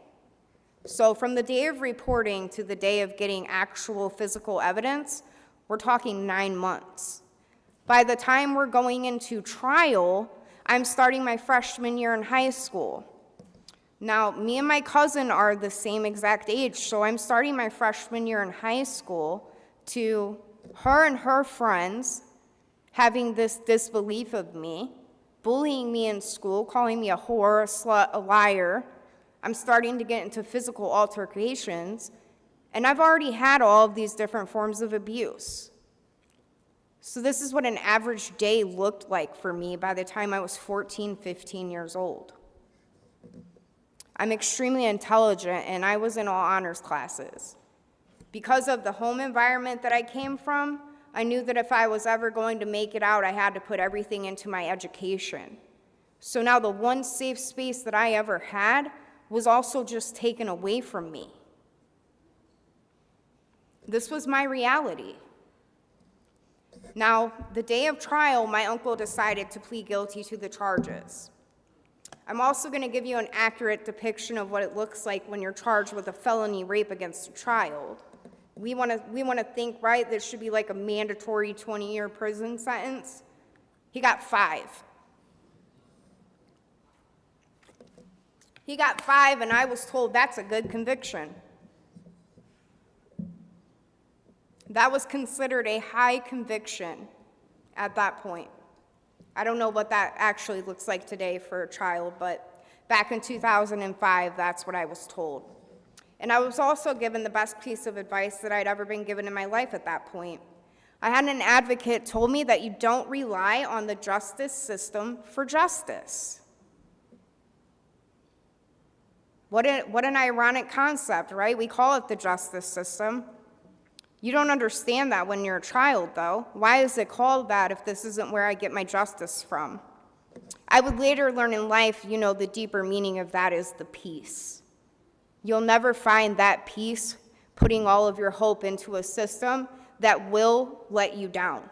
So from the day of reporting to the day of getting actual physical evidence, we're talking 9 months. By the time we're going into trial, I'm starting my freshman year in high school. Now, me and my cousin are the same exact age, so I'm starting my freshman year in high school to her and her friends having this disbelief of me, bullying me in school, calling me a whore, a slut, a liar. I'm starting to get into physical altercations, and I've already had all of these different forms of abuse. So this is what an average day looked like for me by the time I was 14, 15 years old. I'm extremely intelligent, and I was in all honors classes. Because of the home environment that I came from, I knew that if I was ever going to make it out, I had to put everything into my education. So now the one safe space that I ever had was also just taken away from me. This was my reality. Now, the day of trial, my uncle decided to plead guilty to the charges. I'm also going to give you an accurate depiction of what it looks like when you're charged with a felony rape against a child. We want to think, right, there should be like a mandatory 20-year prison sentence. He got 5. He got 5, and I was told that's a good conviction. That was considered a high conviction at that point. I don't know what that actually looks like today for a child, but back in 2005, that's what I was told. And I was also given the best piece of advice that I'd ever been given in my life at that point. I had an advocate told me that you don't rely on the justice system for justice. What an ironic concept, right? We call it the justice system. You don't understand that when you're a child, though. Why is it called that if this isn't where I get my justice from? I would later learn in life, the deeper meaning of that is the peace. You'll never find that peace putting all of your hope into a system that will let you down.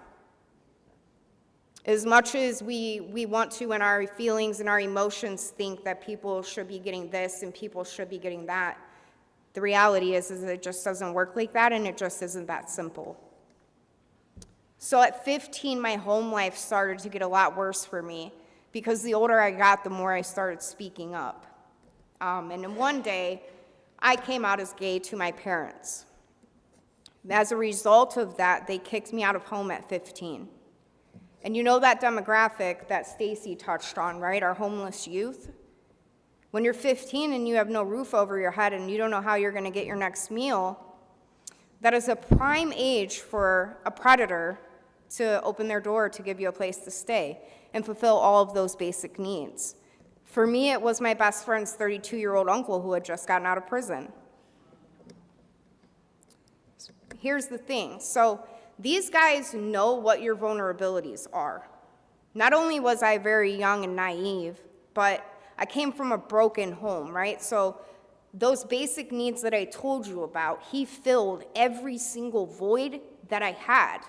As much as we want to in our feelings and our emotions think that people should be getting this and people should be getting that, the reality is it just doesn't work like that, and it just isn't that simple. So at 15, my home life started to get a lot worse for me because the older I got, the more I started speaking up. And then one day, I came out as gay to my parents. As a result of that, they kicked me out of home at 15. And you know that demographic that Stacy touched on, right? Our homeless youth. When you're 15 and you have no roof over your head and you don't know how you're going to get your next meal, that is a prime age for a predator to open their door to give you a place to stay and fulfill all of those basic needs. For me, it was my best friend's 32-year-old uncle who had just gotten out of prison. Here's the thing. So these guys know what your vulnerabilities are. Not only was I very young and naive, but I came from a broken home, right? So those basic needs that I told you about, he filled every single void that I had.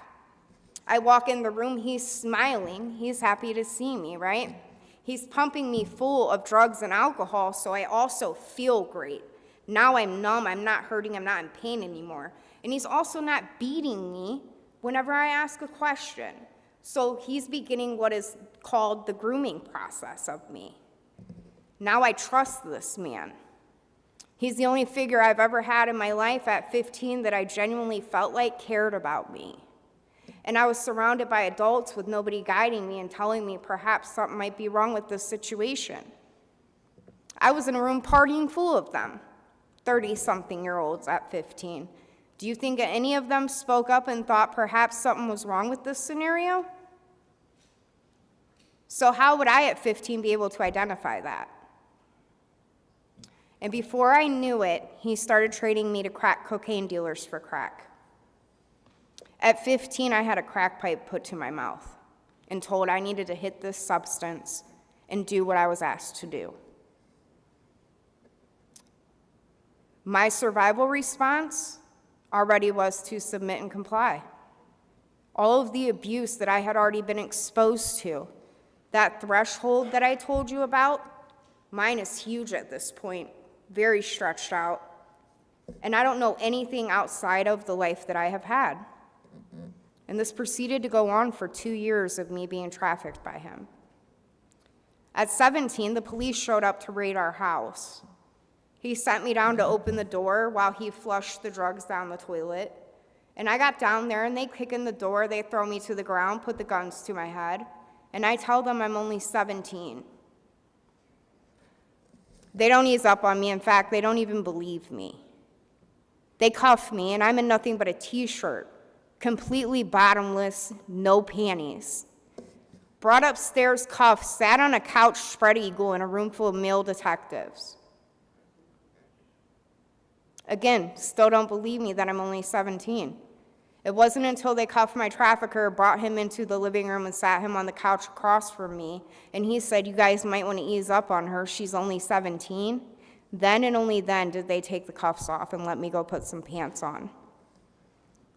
I walk in the room, he's smiling, he's happy to see me, right? He's pumping me full of drugs and alcohol, so I also feel great. Now I'm numb, I'm not hurting, I'm not in pain anymore. And he's also not beating me whenever I ask a question. So he's beginning what is called the grooming process of me. Now I trust this man. He's the only figure I've ever had in my life at 15 that I genuinely felt like cared about me. And I was surrounded by adults with nobody guiding me and telling me perhaps something might be wrong with this situation. I was in a room partying full of them, 30-something-year-olds at 15. Do you think any of them spoke up and thought perhaps something was wrong with this scenario? So how would I at 15 be able to identify that? And before I knew it, he started trading me to crack cocaine dealers for crack. At 15, I had a crack pipe put to my mouth and told I needed to hit this substance and do what I was asked to do. My survival response already was to submit and comply. All of the abuse that I had already been exposed to, that threshold that I told you about, mine is huge at this point, very stretched out. And I don't know anything outside of the life that I have had. And this proceeded to go on for 2 years of me being trafficked by him. At 17, the police showed up to raid our house. He sent me down to open the door while he flushed the drugs down the toilet. And I got down there and they kick in the door, they throw me to the ground, put the guns to my head, and I tell them I'm only 17. They don't ease up on me. In fact, they don't even believe me. They cuff me and I'm in nothing but a t-shirt, completely bottomless, no panties. Brought upstairs cuffed, sat on a couch spread eagle in a room full of male detectives. Again, still don't believe me that I'm only 17. It wasn't until they cuffed my trafficker, brought him into the living room and sat him on the couch across from me, and he said, "You guys might want to ease up on her, she's only 17. Then and only then did they take the cuffs off and let me go put some pants on.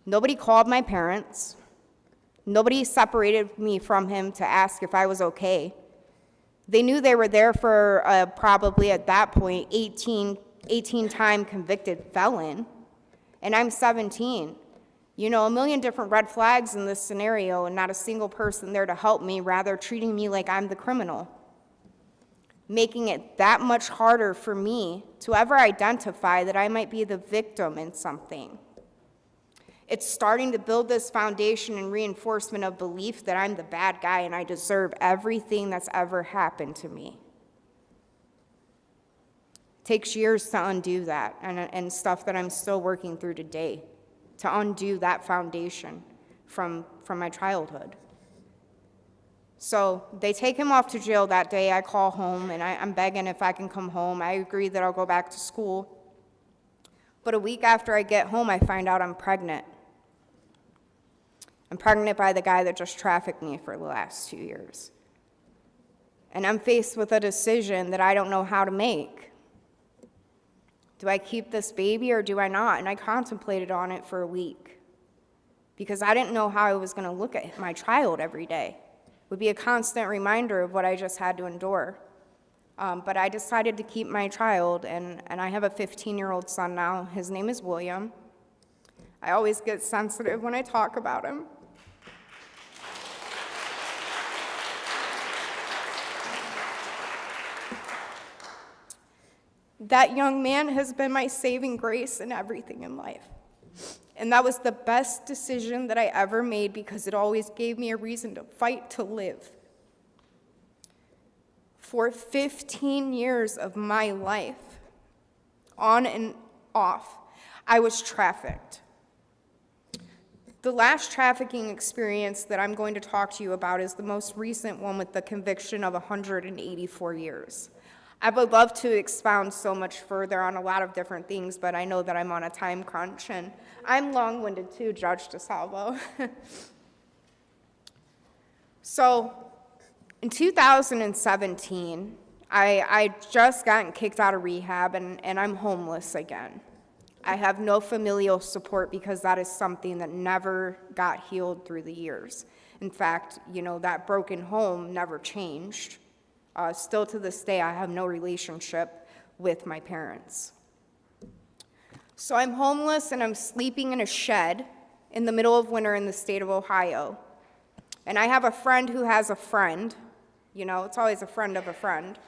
Nobody called my parents. Nobody separated me from him to ask if I was okay. They knew they were there for probably at that point 18-time convicted felon, and I'm 17. You know, a million different red flags in this scenario and not a single person there to help me, rather treating me like I'm the criminal, making it that much harder for me to ever identify that I might be the victim in something. It's starting to build this foundation and reinforcement of belief that I'm the bad guy and I deserve everything that's ever happened to me. It takes years to undo that and stuff that I'm still working through today, to undo that foundation from my childhood. So they take him off to jail that day. I call home and I'm begging if I can come home. I agree that I'll go back to school. But a week after I get home, I find out I'm pregnant. I'm pregnant by the guy that just trafficked me for the last 2 years. And I'm faced with a decision that I don't know how to make. Do I keep this baby or do I not? And I contemplated on it for a week because I didn't know how I was going to look at my child every day. It would be a constant reminder of what I just had to endure. But I decided to keep my child, and I have a 15-year-old son now. His name is William. I always get sensitive when I talk about him. That young man has been my saving grace in everything in life. And that was the best decision that I ever made because it always gave me a reason to fight to live. For 15 years of my life, on and off, I was trafficked. The last trafficking experience that I'm going to talk to you about is the most recent one with the conviction of 184 years. I would love to expound so much further on a lot of different things, but I know that I'm on a time crunch, and I'm long-winded too, Judge DeSalvo. So, in 2017, I just gotten kicked out of rehab, and I'm homeless again. I have no familial support because that is something that never got healed through the years. In fact, that broken home never changed. Still to this day, I have no relationship with my parents. So I'm homeless and I'm sleeping in a shed in the middle of winter in the state of Ohio. And I have a friend who has a friend. It's always a friend of a friend.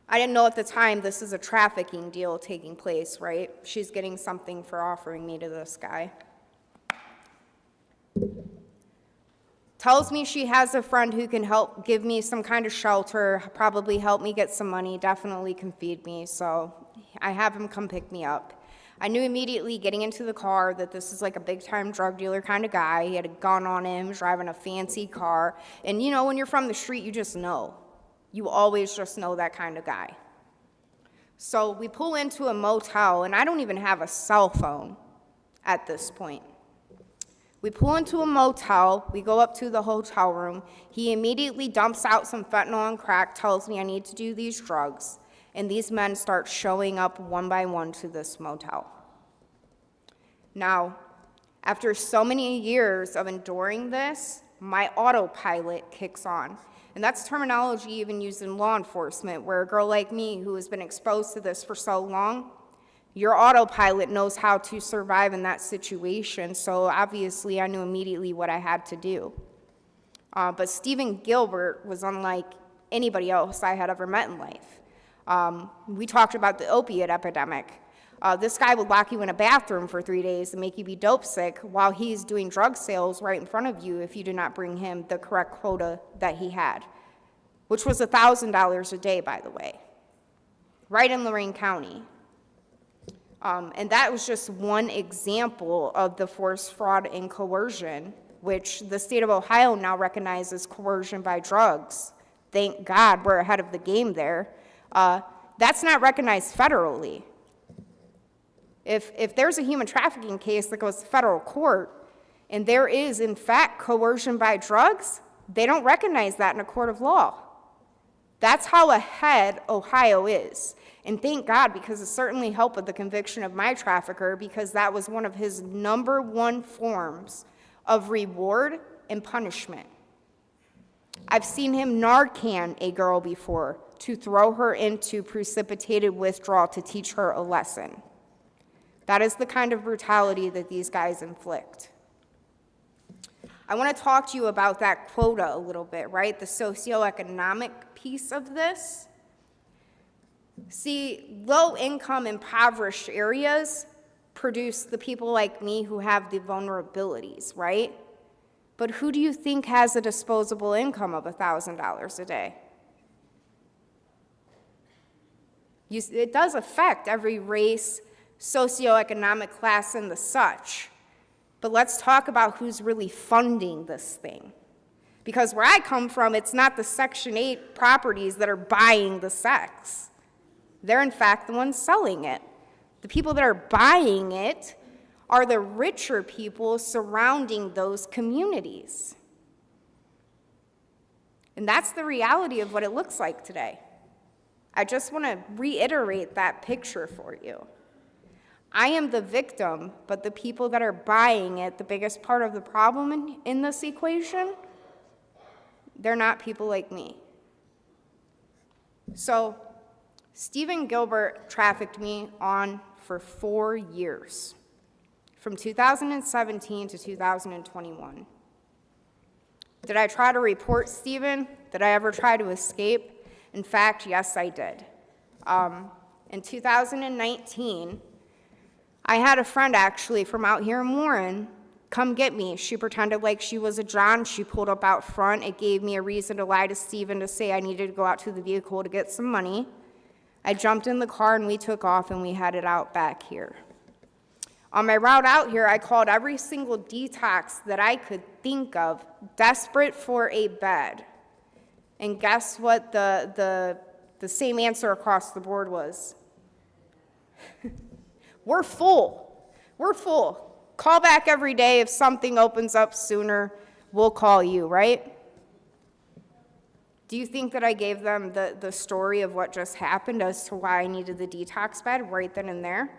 I didn't know at the time this is a trafficking deal taking place, right? She's getting something for offering me to this guy. Tells me she has a friend who can help give me some kind of shelter, probably help me get some money, definitely can feed me, so I have him come pick me up. I knew immediately getting into the car that this is like a big-time drug dealer kind of guy. He had a gun on him, driving a fancy car, and when you're from the street, you just know. You always just know that kind of guy. So we pull into a motel, and I don't even have a cell phone at this point. We pull into a motel, we go up to the hotel room, he immediately dumps out some fentanyl and crack, tells me I need to do these drugs, and these men start showing up one by one to this motel. Now, after so many years of enduring this, my autopilot kicks on. And that's terminology even used in law enforcement, where a girl like me who has been exposed to this for so long, your autopilot knows how to survive in that situation, so obviously I knew immediately what I had to do. But Stephen Gilbert was unlike anybody else I had ever met in life. We talked about the opiate epidemic. This guy would lock you in a bathroom for 3 days and make you be dope sick while he's doing drug sales right in front of you if you did not bring him the correct quota that he had, which was $1,000 a day, by the way, right in Lorain County. And that was just one example of the force, fraud, and coercion, which the state of Ohio now recognizes coercion by drugs. Thank God we're ahead of the game there. That's not recognized federally. If there's a human trafficking case that goes to federal court, and there is, in fact, coercion by drugs, they don't recognize that in a court of law. That's how ahead Ohio is. And thank God, because it certainly helped with the conviction of my trafficker, because that was one of his number one forms of reward and punishment. I've seen him Narcan a girl before to throw her into precipitated withdrawal to teach her a lesson. That is the kind of brutality that these guys inflict. I want to talk to you about that quota a little bit, right? The socioeconomic piece of this. See, low-income, impoverished areas produce the people like me who have the vulnerabilities, right? But who do you think has a disposable income of $1,000 a day? It does affect every race, socioeconomic class, and the such. But let's talk about who's really funding this thing. Because where I come from, it's not the Section 8 properties that are buying the sex. They're, in fact, the ones selling it. The people that are buying it are the richer people surrounding those communities. And that's the reality of what it looks like today. I just want to reiterate that picture for you. I am the victim, but the people that are buying it, the biggest part of the problem in this equation, they're not people like me. So, Stephen Gilbert trafficked me on for 4 years, from 2017 to 2021. Did I try to report Stephen? Did I ever try to escape? In fact, yes, I did. In 2019, I had a friend actually from out here in Warren come get me. She pretended like she was a John. She pulled up out front. It gave me a reason to lie to Steven to say I needed to go out to the vehicle to get some money. I jumped in the car and we took off and we headed out back here. On my route out here, I called every single detox that I could think of, desperate for a bed. And guess what the same answer across the board was? We're full. We're full. Call back every day. If something opens up sooner, we'll call you, right? Do you think that I gave them the story of what just happened as to why I needed the detox bed right then and there?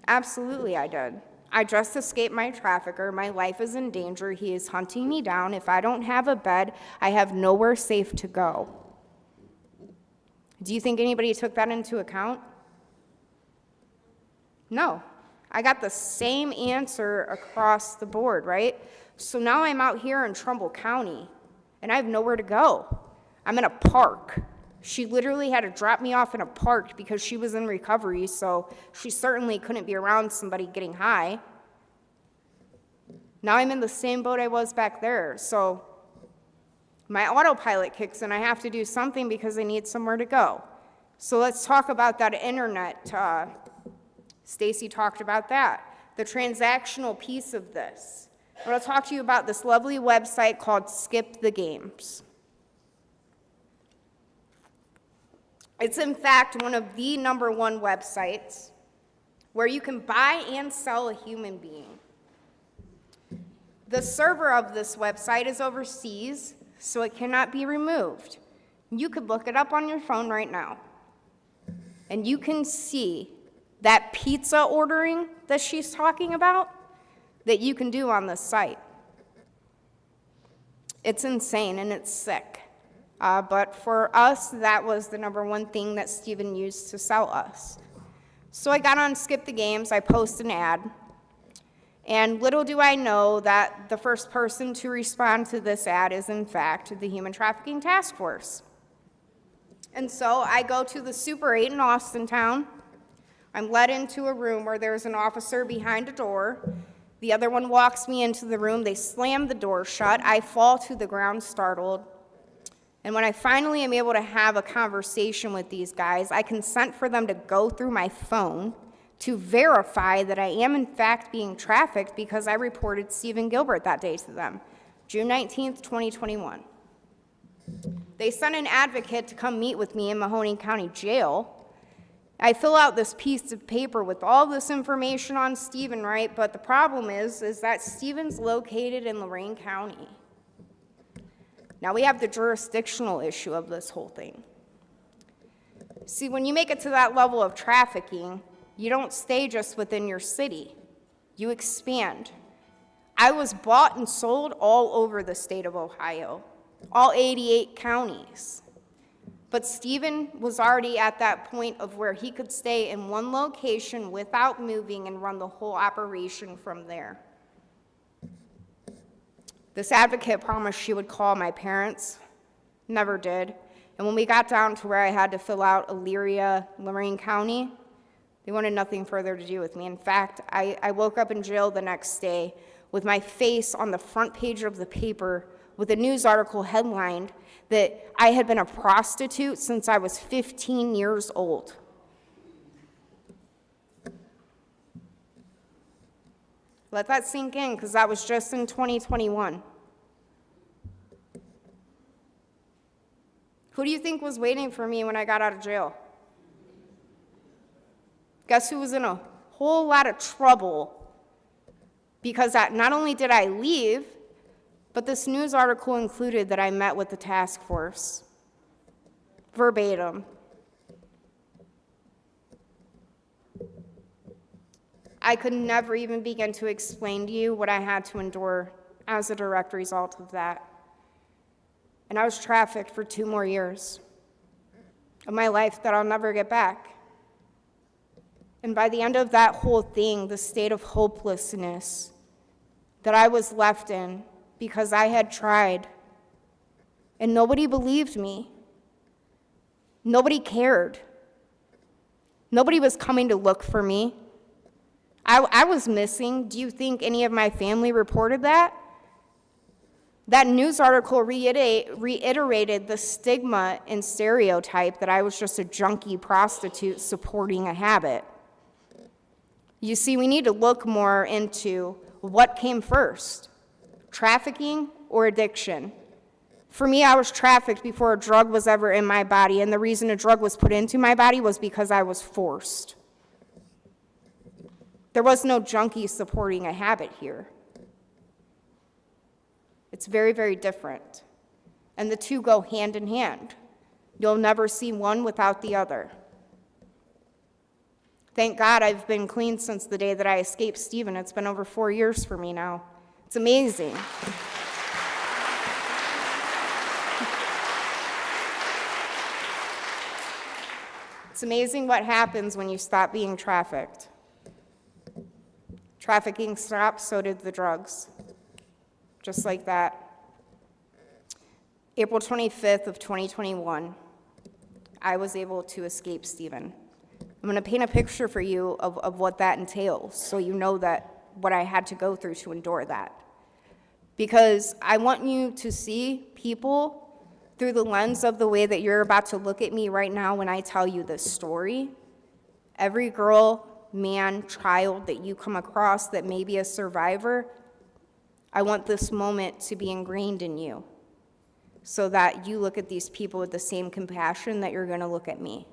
Absolutely I did. I just escaped my trafficker. My life is in danger. He is hunting me down. If I don't have a bed, I have nowhere safe to go. Do you think anybody took that into account? No. I got the same answer across the board, right? So now I'm out here in Trumbull County, and I have nowhere to go. I'm in a park. She literally had to drop me off in a park because she was in recovery, so she certainly couldn't be around somebody getting high. Now I'm in the same boat I was back there, so my autopilot kicks in. I have to do something because I need somewhere to go. So let's talk about that internet. Stacy talked about that, the transactional piece of this. I want to talk to you about this lovely website called Skip the Games. It's in fact one of the #1 websites where you can buy and sell a human being. The server of this website is overseas, so it cannot be removed. You could look it up on your phone right now, and you can see that pizza ordering that she's talking about that you can do on this site. It's insane and it's sick. But for us, that was the #1 thing that Steven used to sell us. So I got on Skip the Games, I post an ad, and little do I know that the first person to respond to this ad is in fact the Human Trafficking Task Force. And so I go to the Super 8 in Austintown. I'm led into a room where there's an officer behind a door. The other one walks me into the room. They slam the door shut. I fall to the ground startled. And when I finally am able to have a conversation with these guys, I consent for them to go through my phone to verify that I am in fact being trafficked because I reported Steven Gilbert that day to them, June 19th, 2021. They sent an advocate to come meet with me in Mahoning County Jail. I fill out this piece of paper with all this information on Steven, right? But the problem is that Steven's located in Lorain County. Now we have the jurisdictional issue of this whole thing. See, when you make it to that level of trafficking, you don't stay just within your city. You expand. I was bought and sold all over the state of Ohio, all 88 counties. But Steven was already at that point of where he could stay in one location without moving and run the whole operation from there. This advocate promised she would call my parents, never did. And when we got down to where I had to fill out Elyria, Lorain County, they wanted nothing further to do with me. In fact, I woke up in jail the next day with my face on the front page of the paper with a news article headlined that I had been a prostitute since I was 15 years old. Let that sink in, because that was just in 2021. Who do you think was waiting for me when I got out of jail? Guess who was in a whole lot of trouble? Because not only did I leave, but this news article included that I met with the task force. Verbatim. I could never even begin to explain to you what I had to endure as a direct result of that. And I was trafficked for 2 more years of my life that I'll never get back. And by the end of that whole thing, the state of hopelessness that I was left in because I had tried, and nobody believed me. Nobody cared. Nobody was coming to look for me. I was missing. Do you think any of my family reported that? That news article reiterated the stigma and stereotype that I was just a junkie prostitute supporting a habit. You see, we need to look more into what came first, trafficking or addiction. For me, I was trafficked before a drug was ever in my body, and the reason a drug was put into my body was because I was forced. There was no junkie supporting a habit here. It's very, very different. And the two go hand in hand. You'll never see one without the other. Thank God I've been clean since the day that I escaped Stephen. It's been over 4 years for me now. It's amazing. It's amazing what happens when you stop being trafficked. Trafficking stopped, so did the drugs. Just like that. April 25th of 2021, I was able to escape Stephen. I'm going to paint a picture for you of what that entails, so you know that what I had to go through to endure that. Because I want you to see people through the lens of the way that you're about to look at me right now when I tell you this story. Every girl, man, child that you come across that may be a survivor, I want this moment to be ingrained in you so that you look at these people with the same compassion that you're going to look at me.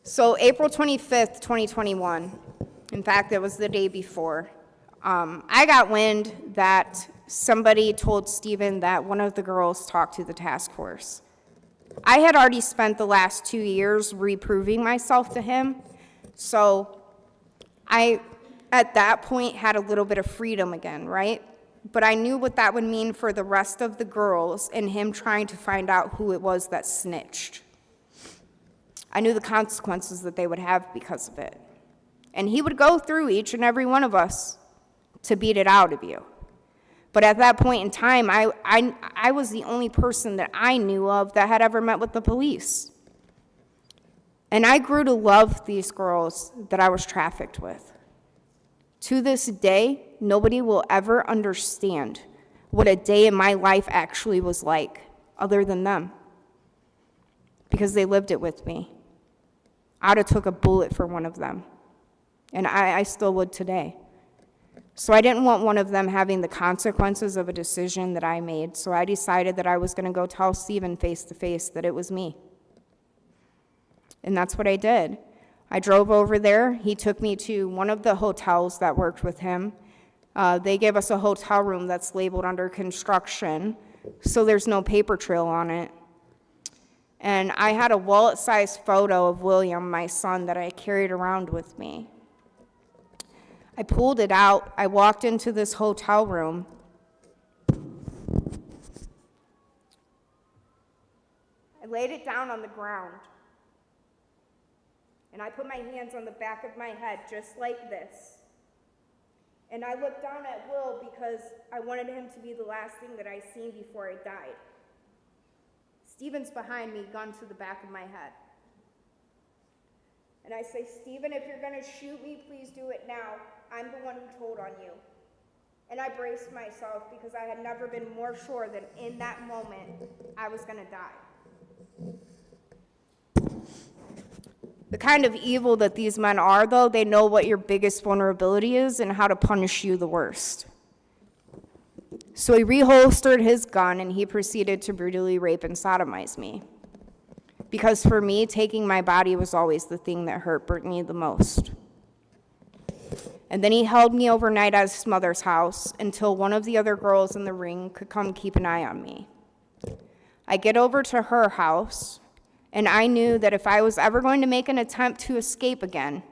So April 25th, 2021, in fact, it was the day before, I got wind that somebody told Stephen that one of the girls talked to the task force. I had already spent the last 2 years reproving myself to him, so I, at that point, had a little bit of freedom again, right? But I knew what that would mean for the rest of the girls and him trying to find out who it was that snitched. I knew the consequences that they would have because of it. And he would go through each and every one of us to beat it out of you. But at that point in time, I was the only person that I knew of that had ever met with the police. And I grew to love these girls that I was trafficked with. To this day, nobody will ever understand what a day in my life actually was like other than them, because they lived it with me. I'd have took a bullet for one of them, and I still would today. So I didn't want one of them having the consequences of a decision that I made, so I decided that I was going to go tell Stephen face to face that it was me. And that's what I did. I drove over there. He took me to one of the hotels that worked with him. They gave us a hotel room that's labeled under construction, so there's no paper trail on it. And I had a wallet-sized photo of William, my son, that I carried around with me. I pulled it out. I walked into this hotel room. I laid it down on the ground. And I put my hands on the back of my head just like this. And I looked down at Will because I wanted him to be the last thing that I seen before I died. Stephen's behind me, gun to the back of my head. And I say, Stephen, if you're going to shoot me, please do it now. I'm the one who told on you. And I braced myself because I had never been more sure that in that moment I was going to die. The kind of evil that these men are, though, they know what your biggest vulnerability is and how to punish you the worst. So he reholstered his gun and he proceeded to brutally rape and sodomize me. Because for me, taking my body was always the thing that hurt Brittany the most. And then he held me overnight at his mother's house until one of the other girls in the ring could come keep an eye on me. I get over to her house, and I knew that if I was ever going to make an attempt to escape again,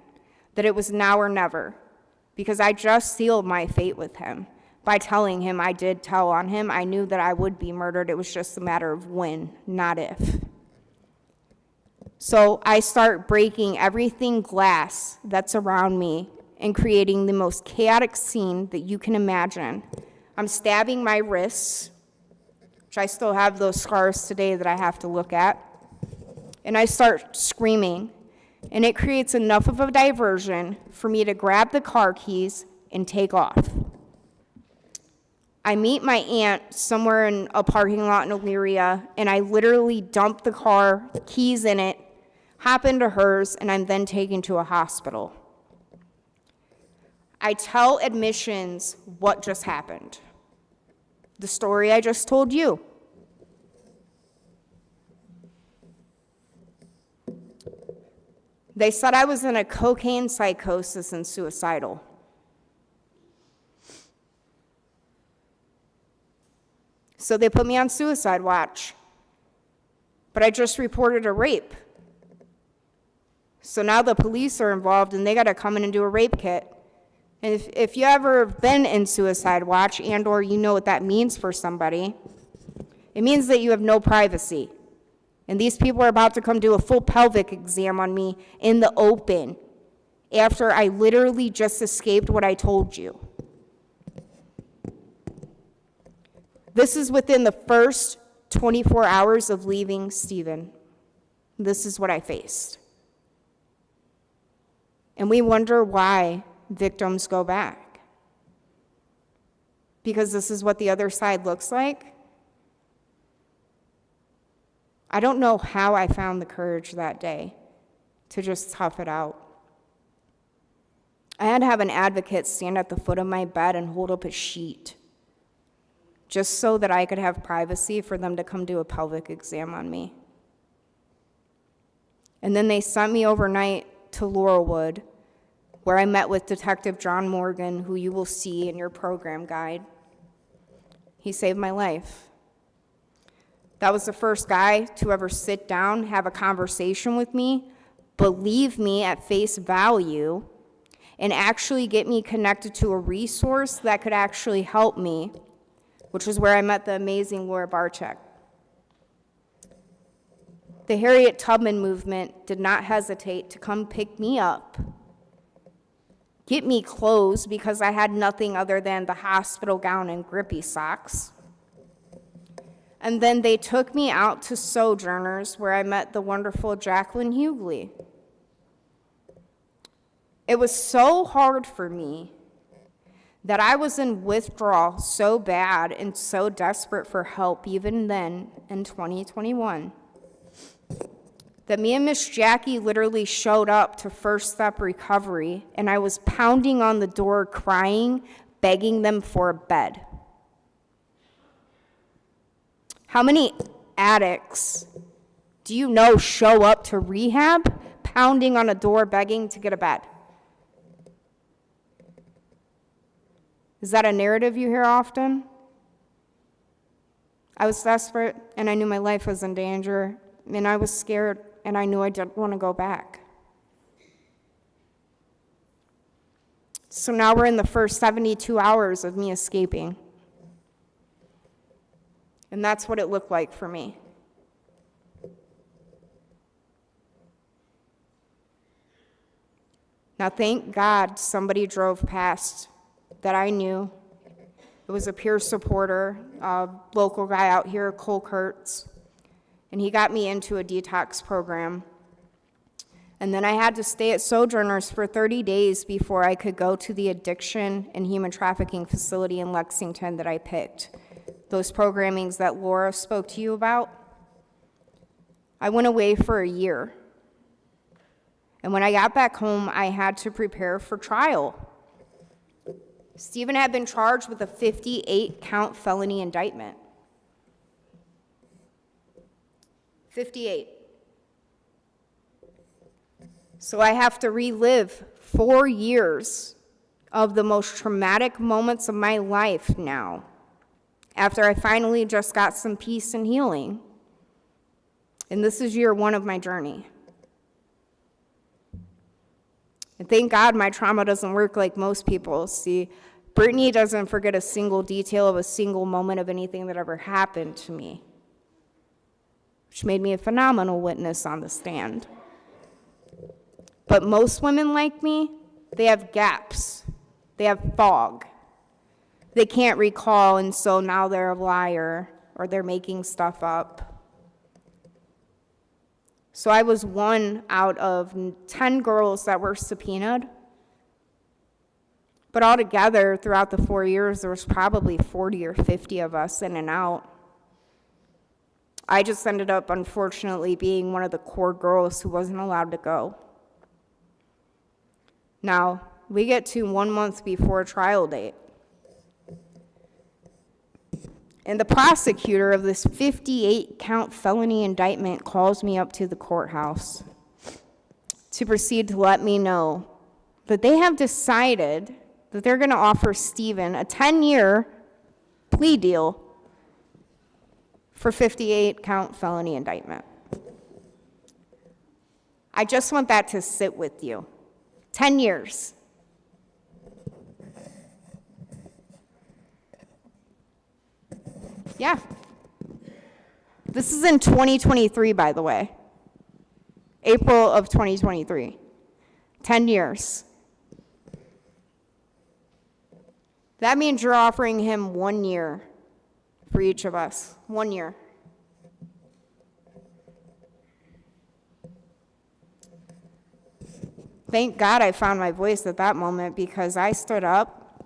that it was now or never, because I just sealed my fate with him. By telling him I did tell on him, I knew that I would be murdered. It was just a matter of when, not if. So I start breaking everything glass that's around me and creating the most chaotic scene that you can imagine. I'm stabbing my wrists, which I still have those scars today that I have to look at. and I start screaming, and it creates enough of a diversion for me to grab the car keys and take off. I meet my aunt somewhere in a parking lot in Elyria, and I literally dump the car, keys in it, hop into hers, and I'm then taken to a hospital. I tell admissions what just happened. The story I just told you. They said I was in a cocaine psychosis and suicidal. So they put me on suicide watch. But I just reported a rape. So now the police are involved and they got to come in and do a rape kit. And if you ever been in suicide watch and or you know what that means for somebody, it means that you have no privacy. And these people are about to come do a full pelvic exam on me in the open after I literally just escaped what I told you. This is within the first 24 hours of leaving Stephen. This is what I faced. And we wonder why victims go back. Because this is what the other side looks like. I don't know how I found the courage that day to just tough it out. I had to have an advocate stand at the foot of my bed and hold up a sheet just so that I could have privacy for them to come do a pelvic exam on me. And then they sent me overnight to Laurelwood, where I met with Detective John Morgan, who you will see in your program guide. He saved my life. That was the first guy to ever sit down, have a conversation with me, believe me at face value, and actually get me connected to a resource that could actually help me, which is where I met the amazing Laura Barczyk. The Harriet Tubman movement did not hesitate to come pick me up, get me clothes because I had nothing other than the hospital gown and grippy socks. And then they took me out to Sojourners, where I met the wonderful Jacqueline Hughley. It was so hard for me that I was in withdrawal so bad and so desperate for help even then in 2021 that me and Miss Jackie literally showed up to First Step Recovery, and I was pounding on the door crying, begging them for a bed. How many addicts do you know show up to rehab pounding on a door begging to get a bed? Is that a narrative you hear often? I was desperate, and I knew my life was in danger, and I was scared, and I knew I didn't want to go back. So now we're in the first 72 hours of me escaping. And that's what it looked like for me. Now, thank God somebody drove past that I knew. It was a peer supporter, a local guy out here, Cole Kurtz, and he got me into a detox program. And then I had to stay at Sojourners for 30 days before I could go to the addiction and human trafficking facility in Lexington that I picked. Those programmings that Laura spoke to you about. I went away for a year. And when I got back home, I had to prepare for trial. Stephen had been charged with a 58-count felony indictment. 58. So I have to relive 4 years of the most traumatic moments of my life now, after I finally just got some peace and healing. And this is year 1 of my journey. And thank God my trauma doesn't work like most people. See, Brittany doesn't forget a single detail of a single moment of anything that ever happened to me, which made me a phenomenal witness on the stand. But most women like me, they have gaps. They have fog. They can't recall, and so now they're a liar or they're making stuff up. So I was one out of 10 girls that were subpoenaed. But altogether, throughout the 4 years, there was probably 40 or 50 of us in and out. I just ended up, unfortunately, being one of the core girls who wasn't allowed to go. Now, we get to 1 month before trial date. And the prosecutor of this 58-count felony indictment calls me up to the courthouse to proceed to let me know that they have decided that they're going to offer Stephen a 10-year plea deal for 58-count felony indictment. I just want that to sit with you. 10 years. Yeah. This is in 2023, by the way. April of 2023. 10 years. That means you're offering him 1 year for each of us. 1 year. Thank God I found my voice at that moment, because I stood up,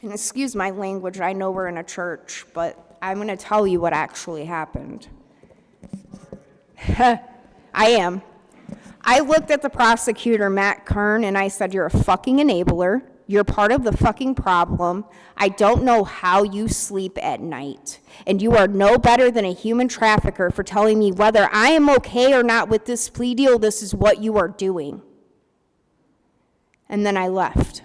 and excuse my language, I know we're in a church, but I'm going to tell you what actually happened. I am. I looked at the prosecutor, Matt Kern, and I said, "You're a fucking enabler. You're part of the fucking problem. I don't know how you sleep at night. And you are no better than a human trafficker for telling me whether I am okay or not with this plea deal. This is what you are doing." And then I left.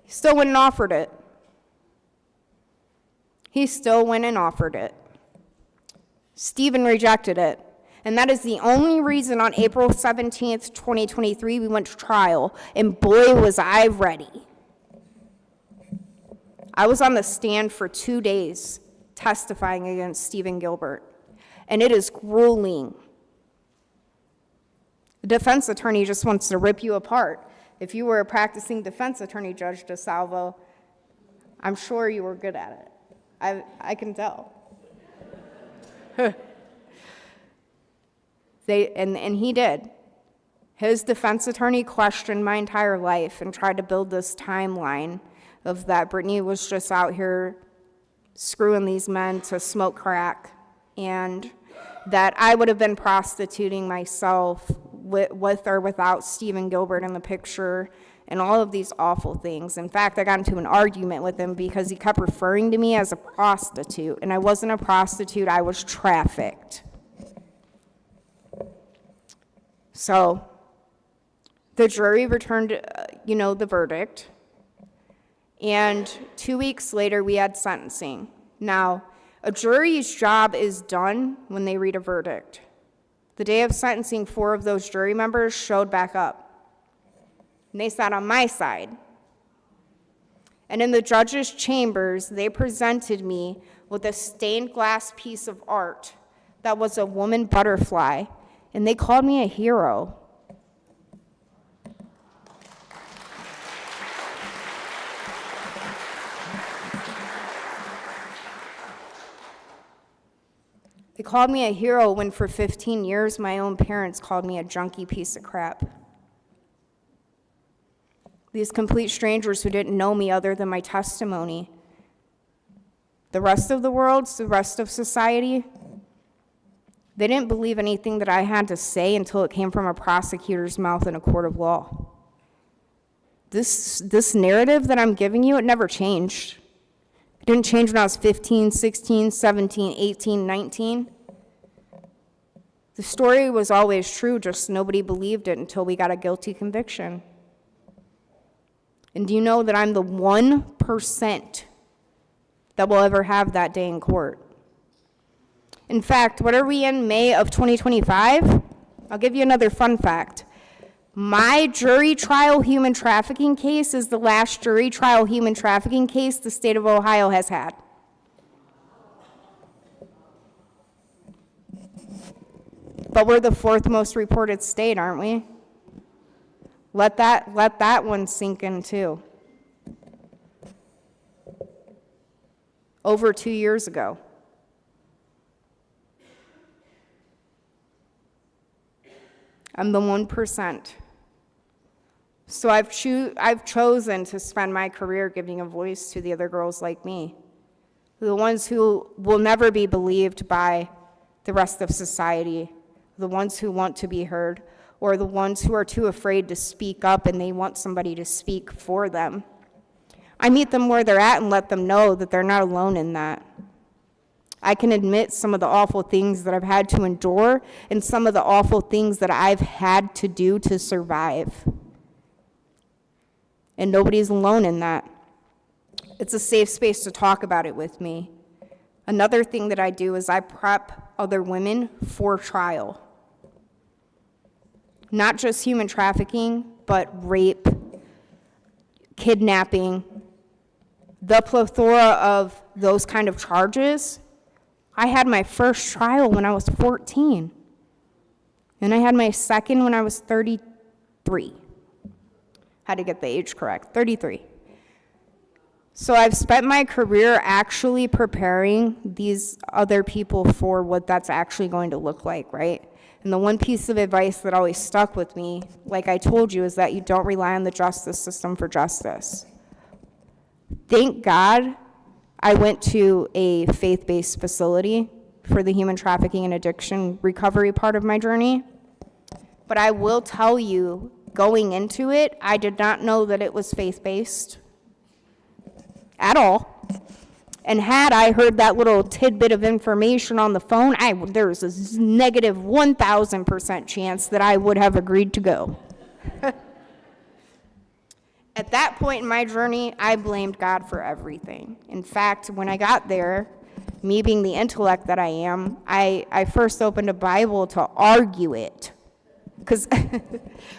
He still went and offered it. He still went and offered it. Stephen rejected it. And that is the only reason on April 17th, 2023, we went to trial. And boy, was I ready. I was on the stand for 2 days testifying against Stephen Gilbert. And it is grueling. The defense attorney just wants to rip you apart. If you were a practicing defense attorney, Judge DeSalvo, I'm sure you were good at it. I can tell. And he did. His defense attorney questioned my entire life and tried to build this timeline of that Brittany was just out here screwing these men to smoke crack, and that I would have been prostituting myself with or without Stephen Gilbert in the picture, and all of these awful things. In fact, I got into an argument with him because he kept referring to me as a prostitute, and I wasn't a prostitute, I was trafficked. So the jury returned, the verdict, and 2 weeks later we had sentencing. Now, a jury's job is done when they read a verdict. The day of sentencing, 4 of those jury members showed back up. And they sat on my side. And in the judge's chambers, they presented me with a stained glass piece of art that was a woman butterfly, and they called me a hero. They called me a hero when for 15 years my own parents called me a junkie piece of crap. These complete strangers who didn't know me other than my testimony. The rest of the world, the rest of society, they didn't believe anything that I had to say until it came from a prosecutor's mouth in a court of law. This narrative that I'm giving you, it never changed. It didn't change when I was 15, 16, 17, 18, 19. The story was always true, just nobody believed it until we got a guilty conviction. And do you know that I'm the 1% that will ever have that day in court? In fact, what are we in, May of 2025? I'll give you another fun fact. My jury trial human trafficking case is the last jury trial human trafficking case the state of Ohio has had. But we're the 4th most reported state, aren't we? Let that one sink in too. over 2 years ago. I'm the 1%. So I've chosen to spend my career giving a voice to the other girls like me, the ones who will never be believed by the rest of society, the ones who want to be heard, or the ones who are too afraid to speak up and they want somebody to speak for them. I meet them where they're at and let them know that they're not alone in that. I can admit some of the awful things that I've had to endure and some of the awful things that I've had to do to survive. And nobody's alone in that. It's a safe space to talk about it with me. Another thing that I do is I prep other women for trial. Not just human trafficking, but rape, kidnapping, the plethora of those kind of charges. I had my first trial when I was 14, and I had my second when I was 33. Had to get the age correct, 33. So I've spent my career actually preparing these other people for what that's actually going to look like, right? And the one piece of advice that always stuck with me, like I told you, is that you don't rely on the justice system for justice. Thank God I went to a faith-based facility for the human trafficking and addiction recovery part of my journey. But I will tell you, going into it, I did not know that it was faith-based at all. And had I heard that little tidbit of information on the phone, there's a negative 1,000% chance that I would have agreed to go. At that point in my journey, I blamed God for everything. In fact, when I got there, me being the intellect that I am, I first opened a Bible to argue it. Because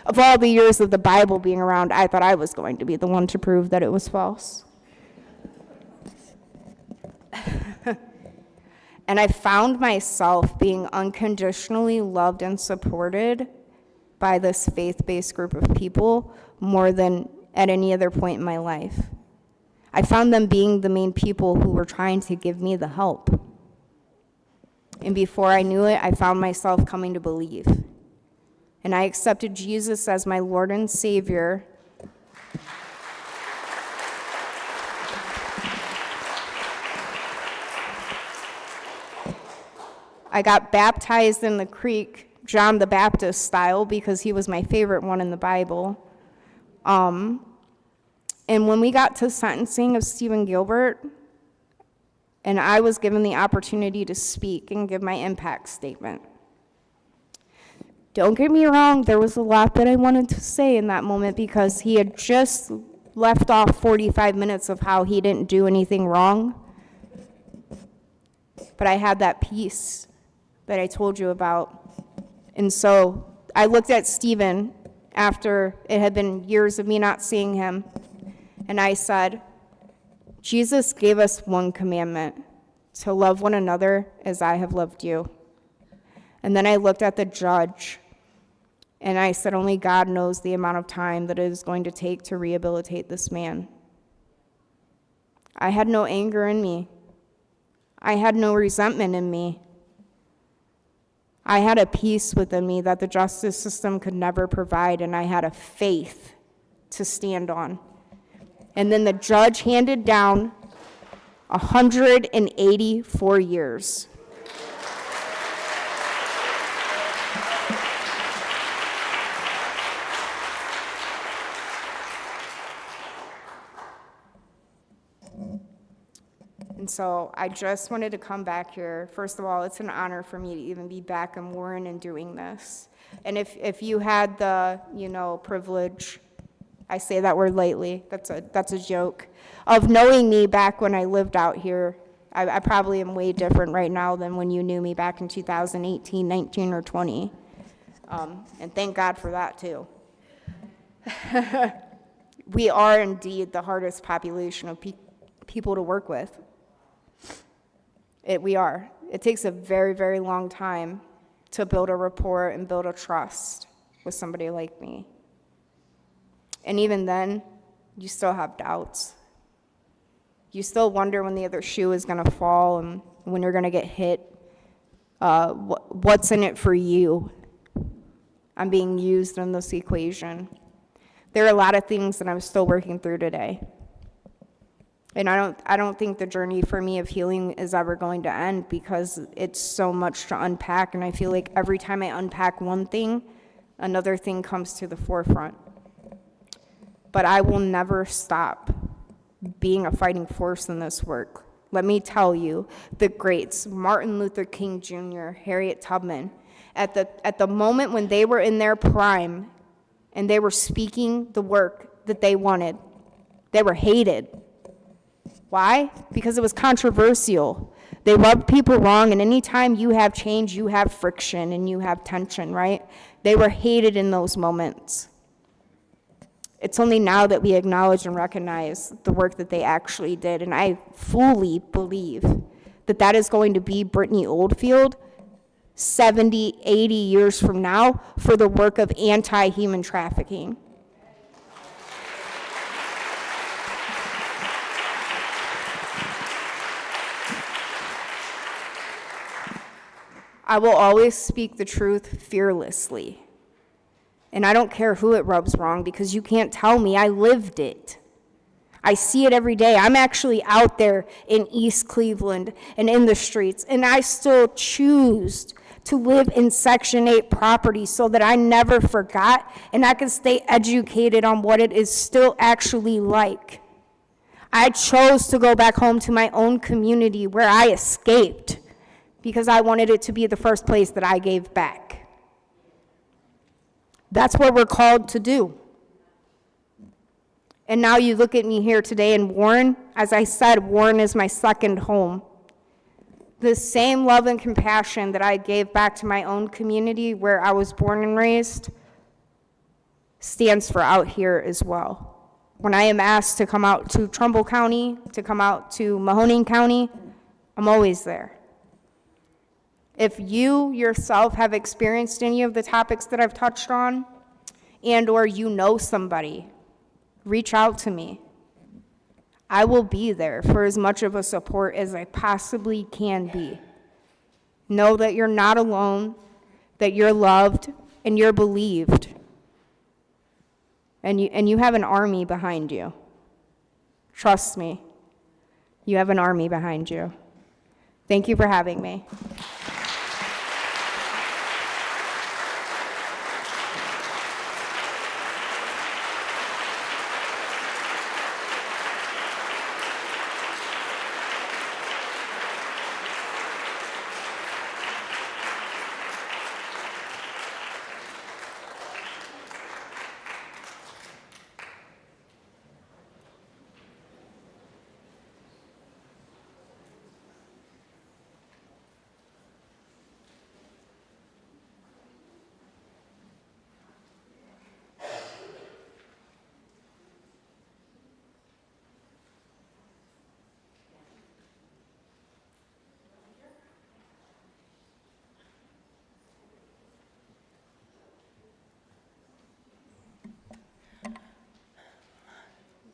of all the years of the Bible being around, I thought I was going to be the one to prove that it was false. And I found myself being unconditionally loved and supported by this faith-based group of people more than at any other point in my life. I found them being the main people who were trying to give me the help. And before I knew it, I found myself coming to believe. And I accepted Jesus as my Lord and Savior. I got baptized in the creek, John the Baptist style, because he was my favorite one in the Bible. And when we got to sentencing of Stephen Gilbert, and I was given the opportunity to speak and give my impact statement. Don't get me wrong, there was a lot that I wanted to say in that moment because he had just left off 45 minutes of how he didn't do anything wrong. But I had that peace that I told you about. And so I looked at Stephen after it had been years of me not seeing him, and I said, Jesus gave us one commandment, to love one another as I have loved you. And then I looked at the judge, and I said, only God knows the amount of time that it is going to take to rehabilitate this man. I had no anger in me. I had no resentment in me. I had a peace within me that the justice system could never provide, and I had a faith to stand on. And then the judge handed down 184 years. And so I just wanted to come back here. First of all, it's an honor for me to even be back in Warren and doing this. And if you had the, privilege, I say that word lightly, that's a joke, of knowing me back when I lived out here, I probably am way different right now than when you knew me back in 2018, 19, or 20. And thank God for that, too. We are indeed the hardest population of people to work with. We are. It takes a very, very long time to build a rapport and build a trust with somebody like me. And even then, you still have doubts. You still wonder when the other shoe is going to fall and when you're going to get hit. What's in it for you? I'm being used in this equation. There are a lot of things that I'm still working through today. And I don't think the journey for me of healing is ever going to end, because it's so much to unpack, and I feel like every time I unpack one thing, another thing comes to the forefront. But I will never stop being a fighting force in this work. Let me tell you, the greats, Martin Luther King Jr., Harriet Tubman, at the moment when they were in their prime and they were speaking the work that they wanted, they were hated. Why? Because it was controversial. They rubbed people wrong, and anytime you have change, you have friction and you have tension, right? They were hated in those moments. It's only now that we acknowledge and recognize the work that they actually did, and I fully believe that that is going to be Brittany Oldfield 70, 80 years from now for the work of anti-human trafficking. I will always speak the truth fearlessly. And I don't care who it rubs wrong, because you can't tell me. I lived it. I see it every day. I'm actually out there in East Cleveland and in the streets, and I still choose to live in Section 8 property so that I never forgot and I can stay educated on what it is still actually like. I chose to go back home to my own community where I escaped because I wanted it to be the first place that I gave back. That's what we're called to do. And now you look at me here today in Warren. As I said, Warren is my second home. The same love and compassion that I gave back to my own community where I was born and raised stands for out here as well. When I am asked to come out to Trumbull County, to come out to Mahoning County, I'm always there. If you yourself have experienced any of the topics that I've touched on, and or you know somebody, reach out to me. I will be there for as much of a support as I possibly can be. Know that you're not alone, that you're loved, and you're believed. And you have an army behind you. Trust me, you have an army behind you. Thank you for having me.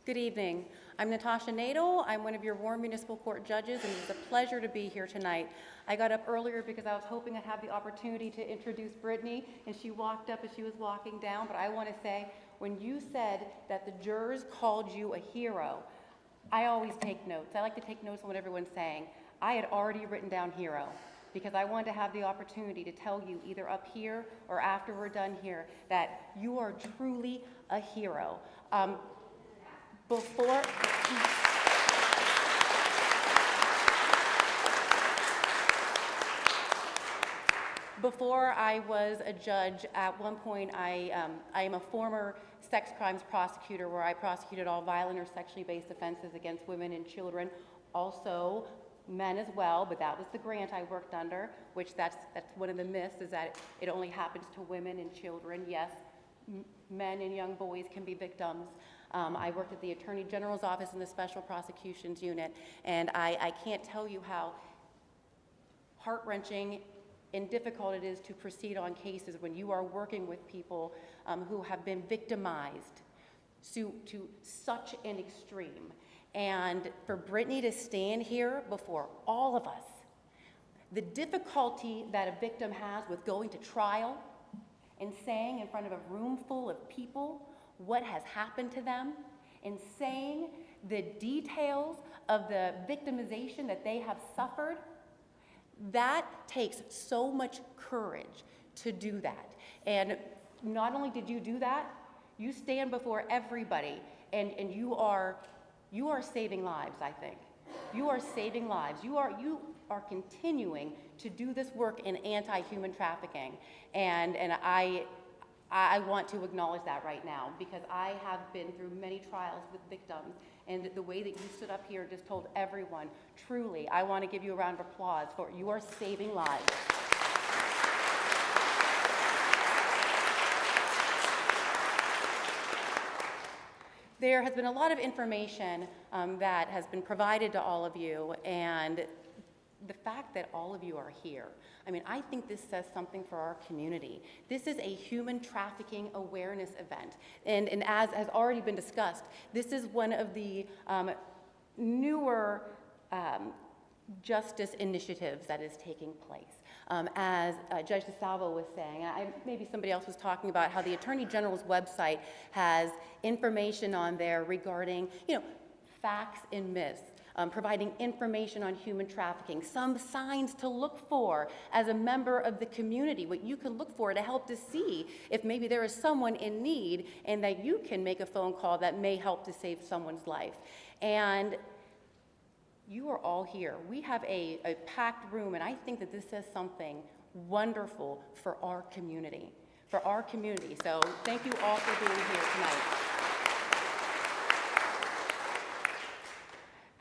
Good evening. I'm Natasha Nadel. I'm one of your Warren Municipal Court judges, and it's a pleasure to be here tonight. I got up earlier because I was hoping I'd have the opportunity to introduce Brittany, and she walked up as she was walking down, but I want to say, when you said that the jurors called you a hero, I always take notes. I like to take notes on what everyone's saying. I had already written down hero because I wanted to have the opportunity to tell you either up here or after we're done here that you are truly a hero. Before I was a judge, at one point I am a former sex crimes prosecutor where I prosecuted all violent or sexually based offenses against women and children, also men as well, but that was the grant I worked under, which that's one of the myths, is that it only happens to women and children. Yes, men and young boys can be victims. I worked at the Attorney General's office in the Special Prosecutions Unit, and I can't tell you how heart-wrenching and difficult it is to proceed on cases when you are working with people who have been victimized to such an extreme. And for Brittany to stand here before all of us, the difficulty that a victim has with going to trial and saying in front of a room full of people what has happened to them, and saying the details of the victimization that they have suffered, that takes so much courage to do that. And not only did you do that, you stand before everybody and you are saving lives, I think. You are saving lives. You are continuing to do this work in anti-human trafficking. And I want to acknowledge that right now, because I have been through many trials with victims, and the way that you stood up here just told everyone, truly, I want to give you a round of applause for you are saving lives. There has been a lot of information that has been provided to all of you, and the fact that all of you are here, I mean, I think this says something for our community. This is a human trafficking awareness event, and as has already been discussed, this is one of the newer justice initiatives that is taking place. As Judge DeSalvo was saying, maybe somebody else was talking about how the Attorney General's website has information on there regarding, facts and myths, providing information on human trafficking, some signs to look for as a member of the community, what you can look for to help to see if maybe there is someone in need and that you can make a phone call that may help to save someone's life. And you are all here. We have a packed room, and I think that this says something wonderful for our community. So thank you all for being here tonight.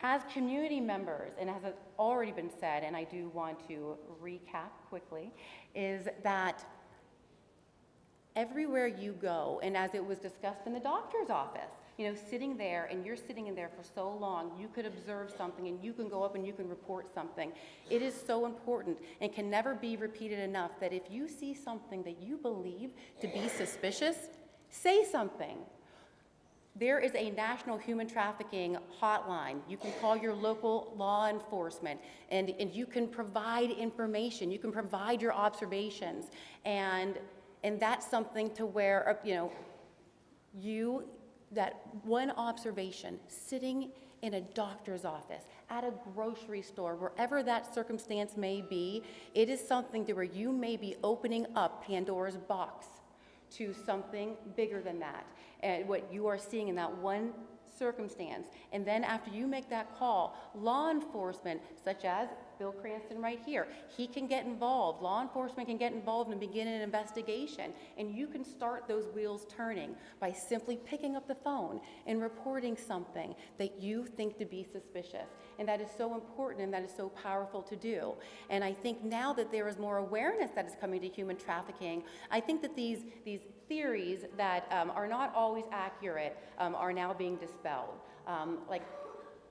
As community members, and as has already been said, and I do want to recap quickly, is that everywhere you go, and as it was discussed in the doctor's office, sitting there, and you're sitting in there for so long, you could observe something, and you can go up and you can report something. It is so important and can never be repeated enough that if you see something that you believe to be suspicious, say something. There is a national human trafficking hotline. You can call your local law enforcement, and you can provide information. You can provide your observations, and that's something to where, that one observation sitting in a doctor's office, at a grocery store, wherever that circumstance may be, it is something to where you may be opening up Pandora's box to something bigger than that, and what you are seeing in that one circumstance. And then after you make that call, law enforcement, such as Bill Cranston right here, he can get involved. Law enforcement can get involved and begin an investigation. And you can start those wheels turning by simply picking up the phone and reporting something that you think to be suspicious. And that is so important and that is so powerful to do. And I think now that there is more awareness that is coming to human trafficking, I think that these theories that are not always accurate are now being dispelled.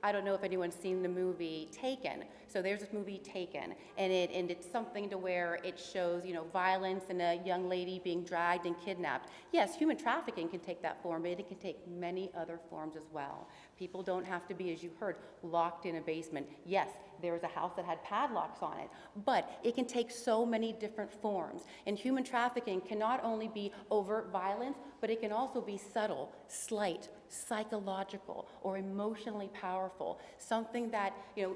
I don't know if anyone's seen the movie Taken. So there's this movie Taken, and it's something to where it shows, violence and a young lady being dragged and kidnapped. Yes, human trafficking can take that form, but it can take many other forms as well. People don't have to be, as you heard, locked in a basement. Yes, there was a house that had padlocks on it, but it can take so many different forms. And human trafficking can not only be overt violence, but it can also be subtle, slight, psychological, or emotionally powerful. Something that,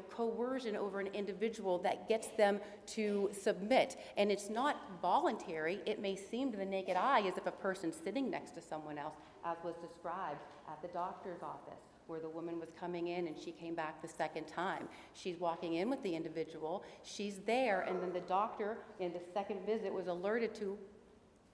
coercion over an individual that gets them to submit. And it's not voluntary. It may seem to the naked eye as if a person's sitting next to someone else, as was described at the doctor's office, where the woman was coming in and she came back the second time. She's walking in with the individual, she's there, and then the doctor in the second visit was alerted to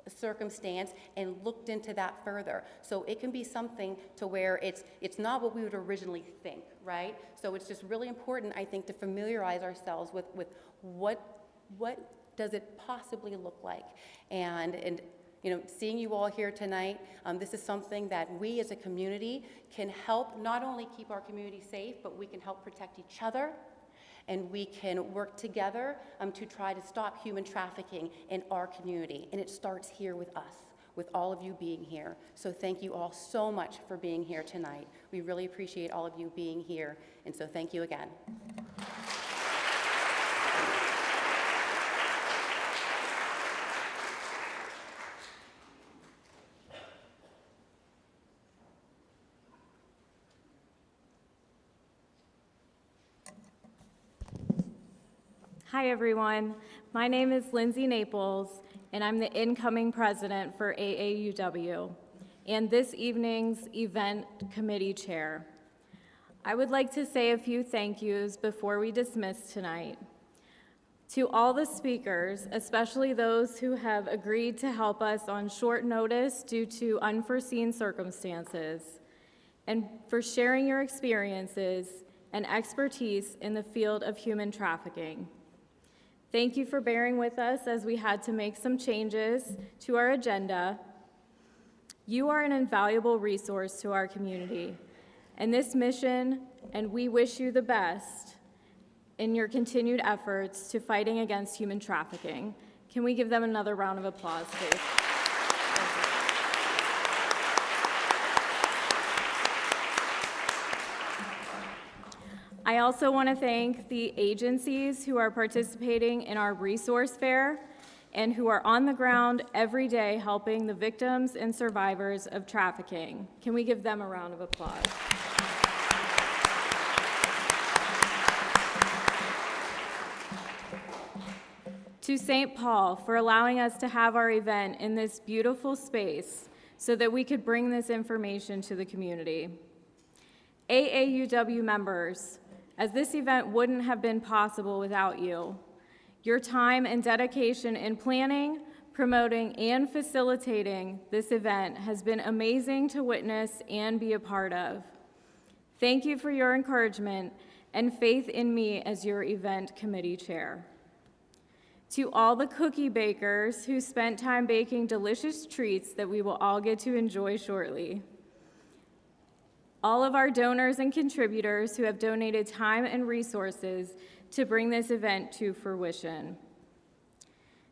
a circumstance and looked into that further. So it can be something to where it's not what we would originally think, right? So it's just really important, I think, to familiarize ourselves with what does it possibly look like. And seeing you all here tonight, this is something that we as a community can help not only keep our community safe, but we can help protect each other, and we can work together to try to stop human trafficking in our community. And it starts here with us. with all of you being here. So thank you all so much for being here tonight. We really appreciate all of you being here, and so thank you again. Hi, everyone. My name is Lindsay Naples, and I'm the incoming president for AAUW and this evening's event committee chair. I would like to say a few thank yous before we dismiss tonight. To all the speakers, especially those who have agreed to help us on short notice due to unforeseen circumstances, and for sharing your experiences and expertise in the field of human trafficking. Thank you for bearing with us as we had to make some changes to our agenda. You are an invaluable resource to our community and this mission, and we wish you the best in your continued efforts to fighting against human trafficking. Can we give them another round of applause, please? I also want to thank the agencies who are participating in our resource fair and who are on the ground every day helping the victims and survivors of trafficking. Can we give them a round of applause? To St. Paul for allowing us to have our event in this beautiful space so that we could bring this information to the community. AAUW members, as this event wouldn't have been possible without you. Your time and dedication in planning, promoting, and facilitating this event has been amazing to witness and be a part of. Thank you for your encouragement and faith in me as your event committee chair. To all the cookie bakers who spent time baking delicious treats that we will all get to enjoy shortly. All of our donors and contributors who have donated time and resources to bring this event to fruition.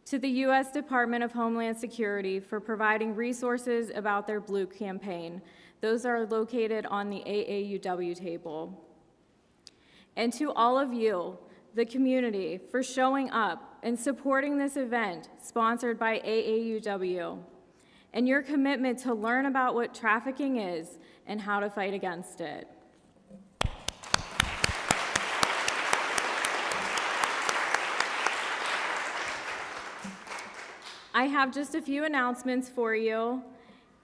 To the U.S. Department of Homeland Security for providing resources about their Blue campaign. Those are located on the AAUW table. And to all of you, the community, for showing up and supporting this event sponsored by AAUW, and your commitment to learn about what trafficking is and how to fight against it. I have just a few announcements for you.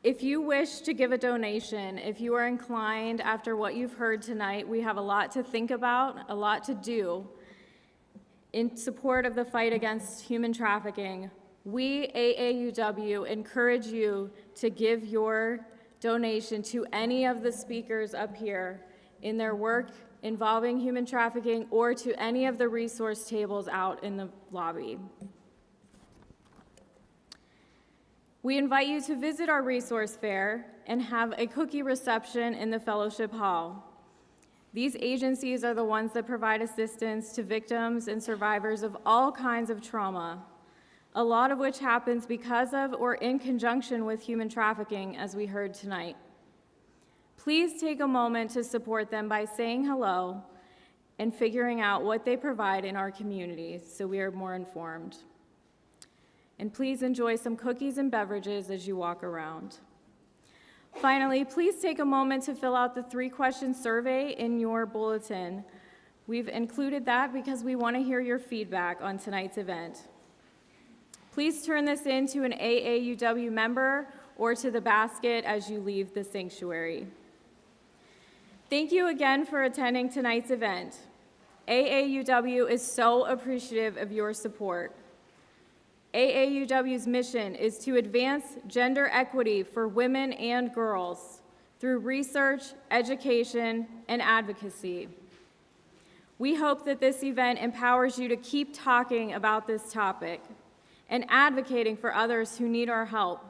If you wish to give a donation, if you are inclined after what you've heard tonight, we have a lot to think about, a lot to do in support of the fight against human trafficking. We, AAUW, encourage you to give your donation to any of the speakers up here in their work involving human trafficking or to any of the resource tables out in the lobby. We invite you to visit our resource fair and have a cookie reception in the fellowship hall. These agencies are the ones that provide assistance to victims and survivors of all kinds of trauma, a lot of which happens because of or in conjunction with human trafficking, as we heard tonight. Please take a moment to support them by saying hello and figuring out what they provide in our community so we are more informed. And please enjoy some cookies and beverages as you walk around. Finally, please take a moment to fill out the 3-question survey in your bulletin. We've included that because we want to hear your feedback on tonight's event. Please turn this in to an AAUW member or to the basket as you leave the sanctuary. Thank you again for attending tonight's event. AAUW is so appreciative of your support. AAUW's mission is to advance gender equity for women and girls through research, education, and advocacy. We hope that this event empowers you to keep talking about this topic and advocating for others who need our help.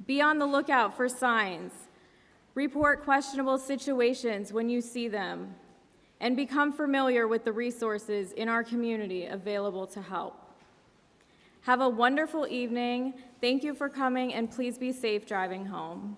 Be on the lookout for signs. Report questionable situations when you see them, and become familiar with the resources in our community available to help. Have a wonderful evening. Thank you for coming, and please be safe driving home.